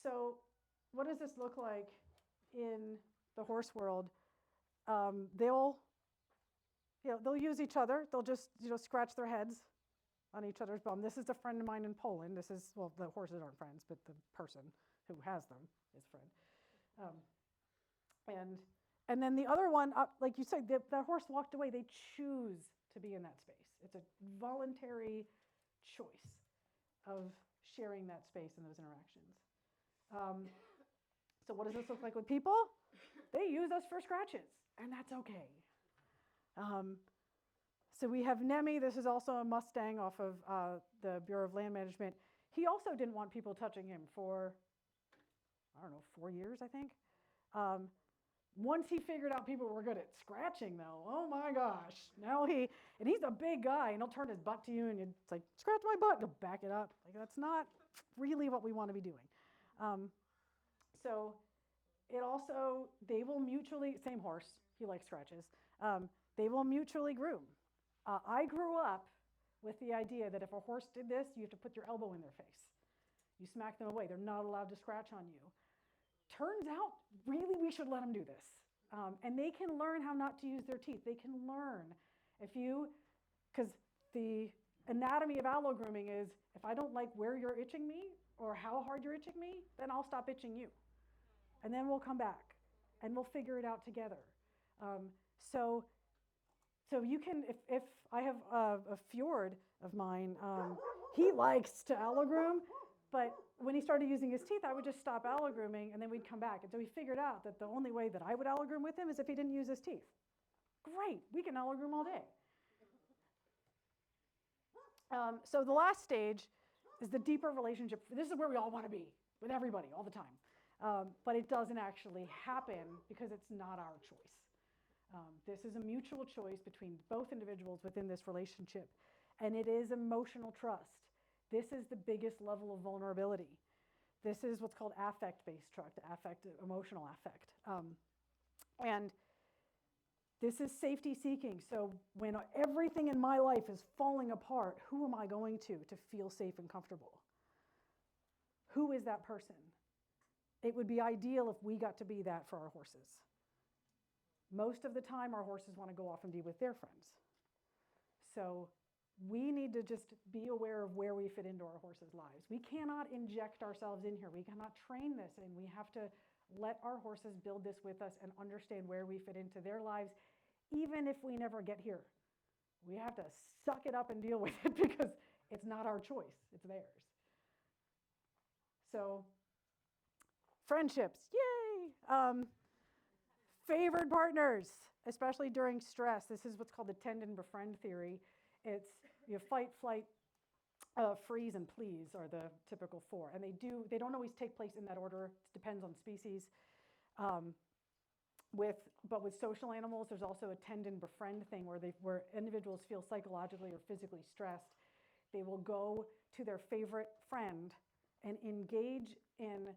So what does this look like in the horse world? They'll use each other. They'll just scratch their heads on each other's bum. This is a friend of mine in Poland. This is, well, the horses aren't friends, but the person who has them is a friend. And then the other one, like you said, that horse walked away. They choose to be in that space. It's a voluntary choice of sharing that space in those interactions. So what does this look like with people? They use us for scratches, and that's okay. So we have Nemi. This is also a Mustang off of the Bureau of Land Management. He also didn't want people touching him for, 4 years, I think. Once he figured out people were good at scratching, though, oh my gosh. And he's a big guy, and he'll turn his butt to you, and it's like, scratch my butt, and he'll back it up. Like, that's not really what we want to be doing. So it also, they will mutually, same horse, he likes scratches, they will mutually groom. I grew up with the idea that if a horse did this, you have to put your elbow in their face. You smack them away. They're not allowed to scratch on you. Turns out, really, we should let them do this. And they can learn how not to use their teeth. They can learn. Because the anatomy of allo grooming is, if I don't like where you're itching me or how hard you're itching me, then I'll stop itching you. And then we'll come back and we'll figure it out together. So you can, if I have a fjord of mine, he likes to allo groom, but when he started using his teeth, I would just stop allo grooming and then we'd come back. And so we figured out that the only way that I would allo groom with him is if he didn't use his teeth. Great, we can allo groom all day. So the last stage is the deeper relationship. This is where we all want to be with everybody all the time. But it doesn't actually happen because it's not our choice. This is a mutual choice between both individuals within this relationship. And it is emotional trust. This is the biggest level of vulnerability. This is what's called affect-based trust, emotional affect. And this is safety seeking. So when everything in my life is falling apart, who am I going to feel safe and comfortable? Who is that person? It would be ideal if we got to be that for our horses. Most of the time, our horses want to go off and be with their friends. So we need to just be aware of where we fit into our horses' lives. We cannot inject ourselves in here. We cannot train this in. We have to let our horses build this with us and understand where we fit into their lives, even if we never get here. We have to suck it up and deal with it because it's not our choice, it's theirs. So, friendships, yay! Favored partners, especially during stress. This is what's called the tend and befriend theory. It's fight, flight, freeze, and please are the typical four. And they don't always take place in that order. It depends on species. But with social animals, there's also a tend and befriend thing where individuals feel psychologically or physically stressed. They will go to their favorite friend and engage in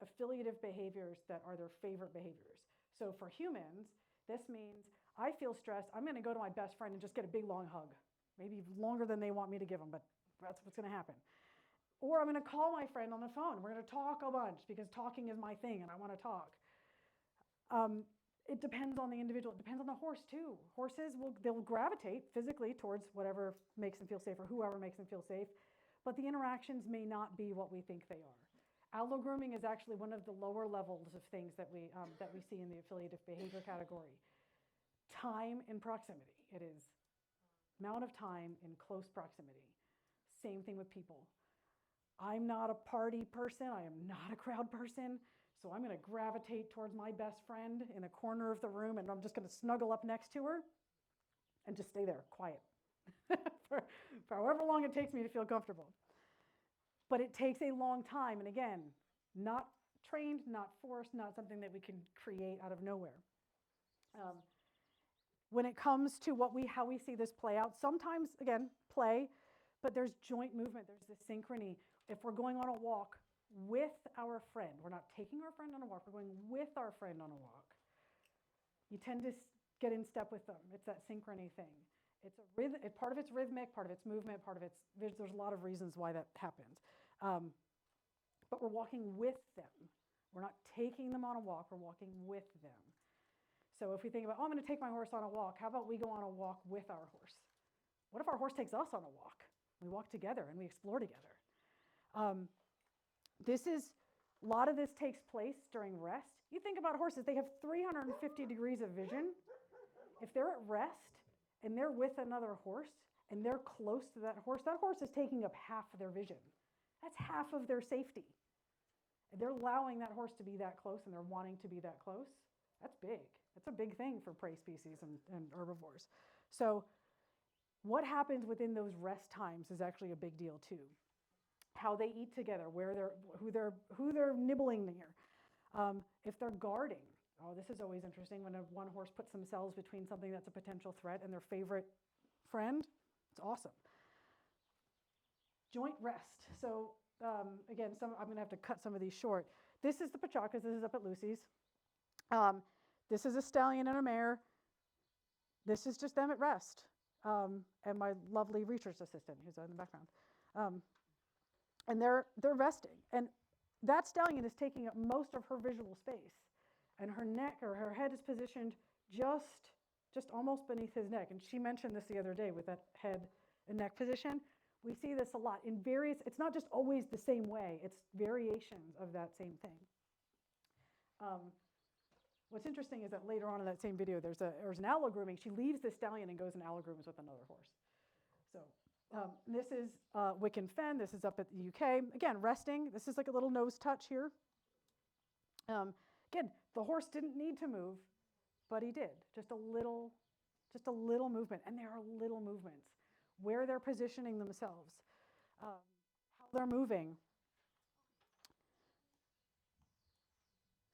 affiliative behaviors that are their favorite behaviors. So for humans, this means I feel stressed. I'm going to go to my best friend and just get a big long hug, maybe longer than they want me to give them, but that's what's going to happen. Or I'm going to call my friend on the phone. We're going to talk a bunch because talking is my thing and I want to talk. It depends on the individual. It depends on the horse too. Horses they'll gravitate physically towards whatever makes them feel safe or whoever makes them feel safe, but the interactions may not be what we think they are. Allo-grooming is actually one of the lower levels of things that we see in the affiliative behavior category. Time and proximity. It is amount of time in close proximity. Same thing with people. I'm not a party person. I am not a crowd person. So I'm going to gravitate towards my best friend in a corner of the room, and I'm just going to snuggle up next to her and just stay there, quiet, for however long it takes me to feel comfortable. But it takes a long time, and again, not trained, not forced, not something that we can create out of nowhere. When it comes to how we see this play out, sometimes, again, play, but there's joint movement, there's this synchrony. If we're going on a walk with our friend, we're not taking our friend on a walk, we're going with our friend on a walk, you tend to get in step with them. It's that synchrony thing. Part of it's rhythmic, part of it's movement, there's a lot of reasons why that happens. But we're walking with them. We're not taking them on a walk, we're walking with them. So if we think about, I'm going to take my horse on a walk, how about we go on a walk with our horse? What if our horse takes us on a walk? We walk together and we explore together. A lot of this takes place during rest. You think about horses, they have 350 degrees of vision. If they're at rest and they're with another horse and they're close to that horse is taking up half of their vision. That's half of their safety. And they're allowing that horse to be that close and they're wanting to be that close. That's big. That's a big thing for prey species and herbivores. So what happens within those rest times is actually a big deal too. How they eat together, who they're nibbling near. If they're guarding, this is always interesting when one horse puts themselves between something that's a potential threat and their favorite friend. It's awesome. Joint rest. So again, I'm going to have to cut some of these short. This is the Pachacas. This is up at Lucy's. This is a stallion and a mare. This is just them at rest. And my lovely research assistant who's in the background. And they're resting. And that stallion is taking up most of her visual space. And her neck or her head is positioned just almost beneath his neck. And she mentioned this the other day with that head and neck position. We see this a lot in it's not just always the same way, it's variations of that same thing. What's interesting is that later on in that same video, there's an allo-grooming. She leaves the stallion and goes and allo-grooms with another horse. So this is Wick and Fen. This is up at the UK. Again, resting. This is like a little nose touch here. Again, the horse didn't need to move, but he did. Just a little movement. And there are little movements. Where they're positioning themselves, how they're moving.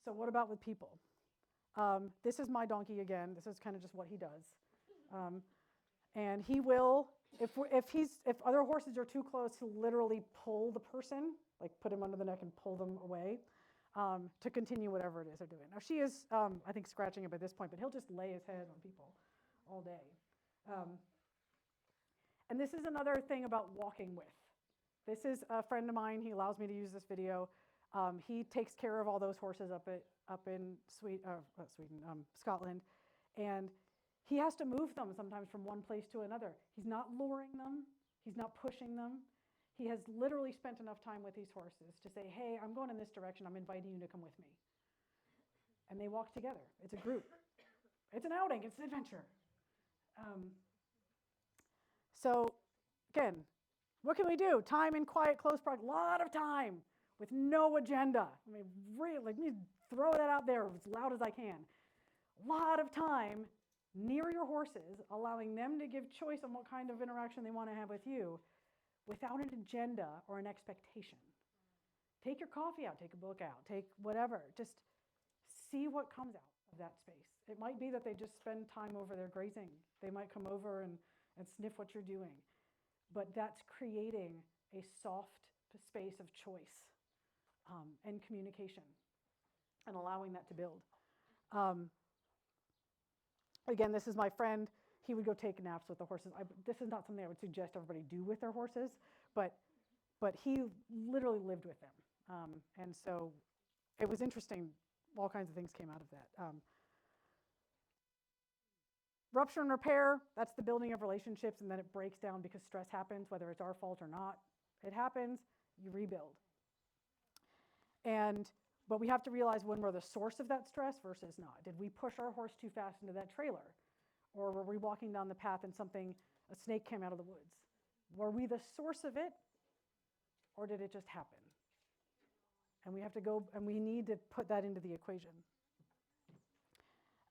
So what about with people? This is my donkey again. This is kind of just what he does. And he will If other horses are too close, he'll literally pull the person, like put him under the neck and pull them away to continue whatever it is they're doing. Now she is, I think, scratching it by this point, but he'll just lay his head on people all day. And this is another thing about walking with. This is a friend of mine. He allows me to use this video. He takes care of all those horses up in Scotland, and he has to move them sometimes from one place to another. He's not luring them. He's not pushing them. He has literally spent enough time with these horses to say, hey, I'm going in this direction. I'm inviting you to come with me. And they walk together. It's a group. It's an outing. It's an adventure. So again, what can we do? Time in quiet, close proximity. A lot of time with no agenda. I mean, really, let me throw that out there as loud as I can. A lot of time near your horses, allowing them to give choice on what kind of interaction they want to have with you without an agenda or an expectation. Take your coffee out, take a book out, take whatever. Just see what comes out of that space. It might be that they just spend time over there grazing. They might come over and sniff what you're doing. But that's creating a soft space of choice and communication and allowing that to build. Again, this is my friend. He would go take naps with the horses. This is not something I would suggest everybody do with their horses, but he literally lived with them. And so it was interesting. All kinds of things came out of that. Rupture and repair, that's the building of relationships, and then it breaks down because stress happens, whether it's our fault or not. It happens, you rebuild. But we have to realize when we're the source of that stress versus not. Did we push our horse too fast into that trailer? Or were we walking down the path and a snake came out of the woods? Were we the source of it, or did it just happen? And we have to go, and we need to put that into the equation.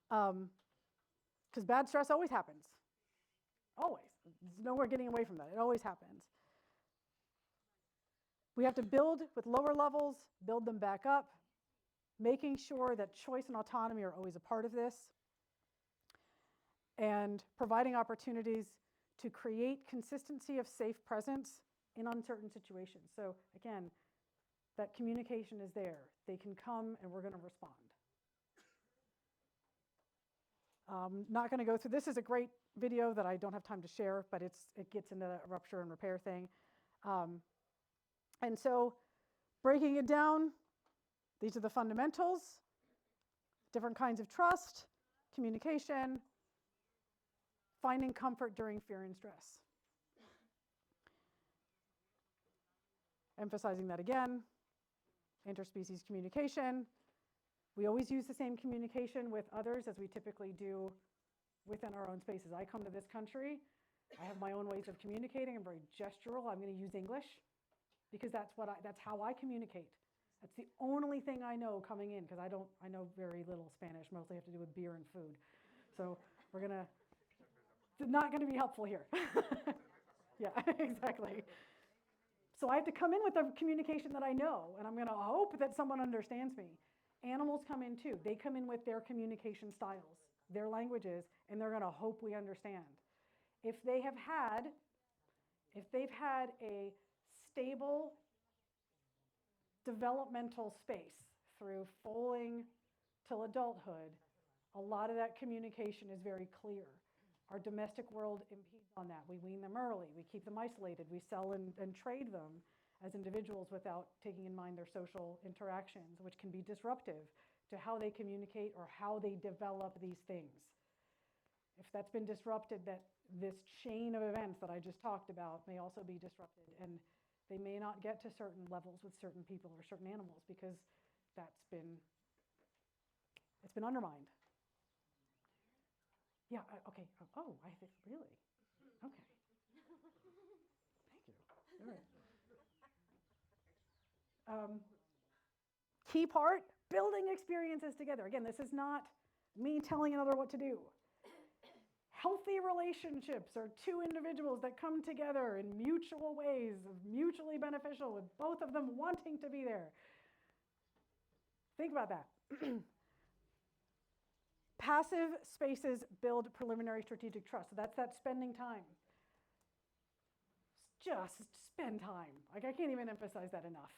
Because bad stress always happens. Always. There's nowhere getting away from that. It always happens. We have to build with lower levels, build them back up, making sure that choice and autonomy are always a part of this, and providing opportunities to create consistency of safe presence in uncertain situations. So again, that communication is there. They can come and we're going to respond. Not going to go through, this is a great video that I don't have time to share, but it gets into that rupture and repair thing. And so breaking it down, these are the fundamentals, different kinds of trust, communication, finding comfort during fear and stress. Emphasizing that again, interspecies communication. We always use the same communication with others as we typically do within our own spaces. I come to this country, I have my own ways of communicating. I'm very gestural. I'm going to use English because that's how I communicate. That's the only thing I know coming in, because I know very little Spanish, mostly have to do with beer and food. So not going to be helpful here. Yeah, exactly. So I have to come in with the communication that I know, and I'm going to hope that someone understands me. Animals come in too. They come in with their communication styles, their languages, and they're going to hope we understand. If they've had a stable developmental space through foaling till adulthood, a lot of that communication is very clear. Our domestic world impedes on that. We wean them early. We keep them isolated. We sell and trade them as individuals without taking in mind their social interactions, which can be disruptive to how they communicate or how they develop these things. If that's been disrupted, that this chain of events that I just talked about may also be disrupted, and they may not get to certain levels with certain people or certain animals because it's been undermined. Yeah, okay. Oh, I think, really? Okay. Thank you. All right. Key part, building experiences together. Again, this is not me telling another what to do. Healthy relationships are two individuals that come together in mutual ways, mutually beneficial, with both of them wanting to be there. Think about that. Passive spaces build preliminary strategic trust. So that's that spending time. just spend time. Like, I can't even emphasize that enough.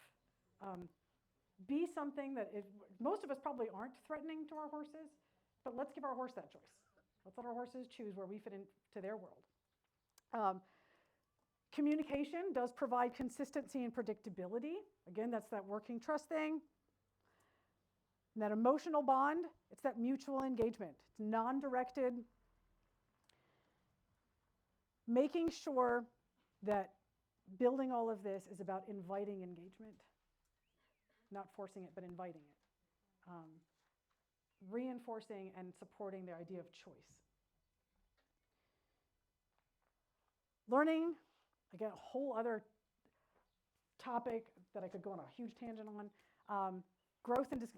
Be something that most of us probably aren't threatening to our horses, but let's give our horse that choice. Let's let our horses choose where we fit into their world. Communication does provide consistency and predictability. Again, that's that working trust thing. And that emotional bond, it's that mutual engagement. It's non-directed. Making sure that building all of this is about inviting engagement, not forcing it, but inviting it. Reinforcing and supporting the idea of choice. Learning, again, a whole other topic that I could go on a huge tangent on.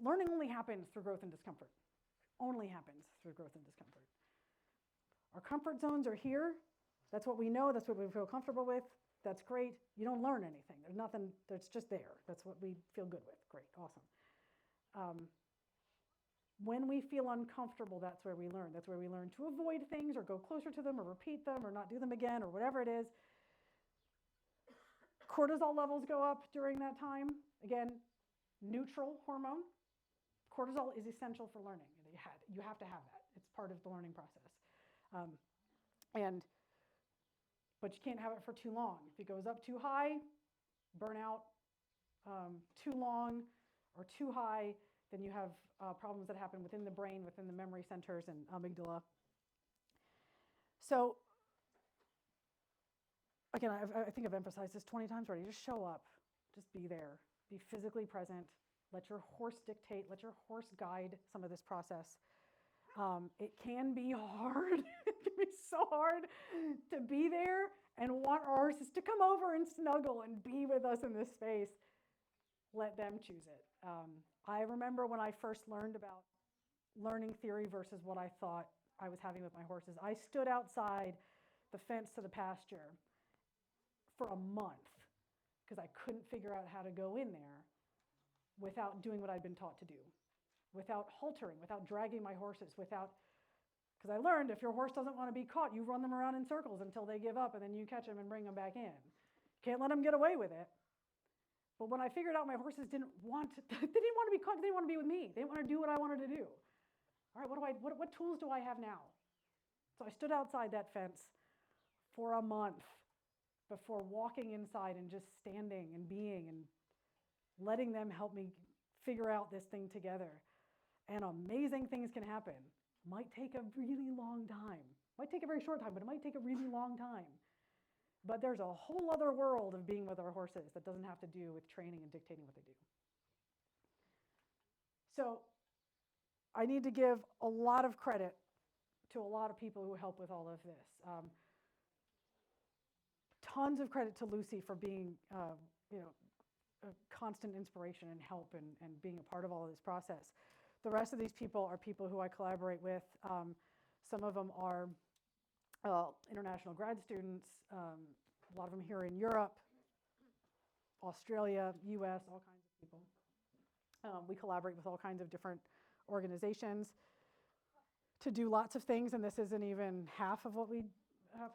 Learning only happens through growth and discomfort. Only happens through growth and discomfort. Our comfort zones are here. That's what we know. That's what we feel comfortable with. That's great. You don't learn anything. There's nothing that's just there. That's what we feel good with. Great, awesome. When we feel uncomfortable, that's where we learn. That's where we learn to avoid things or go closer to them or repeat them or not do them again or whatever it is. Cortisol levels go up during that time. Again, neutral hormone. Cortisol is essential for learning. You have to have that. It's part of the learning process. But you can't have it for too long. If it goes up too high, burnout. Too long or too high, then you have problems that happen within the brain, within the memory centers and amygdala. So again, I think I've emphasized this 20 times already. Just show up. Just be there. Be physically present. Let your horse dictate. Let your horse guide some of this process. It can be hard. It can be so hard to be there and want our horses to come over and snuggle and be with us in this space. Let them choose it. I remember when I first learned about learning theory versus what I thought I was having with my horses. I stood outside the fence to the pasture for a month because I couldn't figure out how to go in there without doing what I'd been taught to do, without haltering, without dragging my horses, because I learned if your horse doesn't want to be caught, you run them around in circles until they give up and then you catch them and bring them back in. Can't let them get away with it. But when I figured out my horses didn't want to be caught, they didn't want to be with me. They didn't want to do what I wanted to do. All right, what tools do I have now? So I stood outside that fence for a month before walking inside and just standing and being and letting them help me figure out this thing together. And amazing things can happen. Might take a really long time. Might take a very short time, but it might take a really long time. But there's a whole other world of being with our horses that doesn't have to do with training and dictating what they do. So I need to give a lot of credit to a lot of people who help with all of this. Tons of credit to Lucy for being a constant inspiration and help and being a part of all of this process. The rest of these people are people who I collaborate with. Some of them are international grad students, a lot of them here in Europe, Australia, US, all kinds of people. We collaborate with all kinds of different organizations to do lots of things, and this isn't even half of what we have,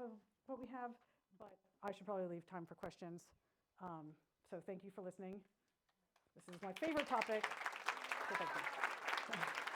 but I should probably leave time for questions. So thank you for listening. This is my favorite topic, so thank you.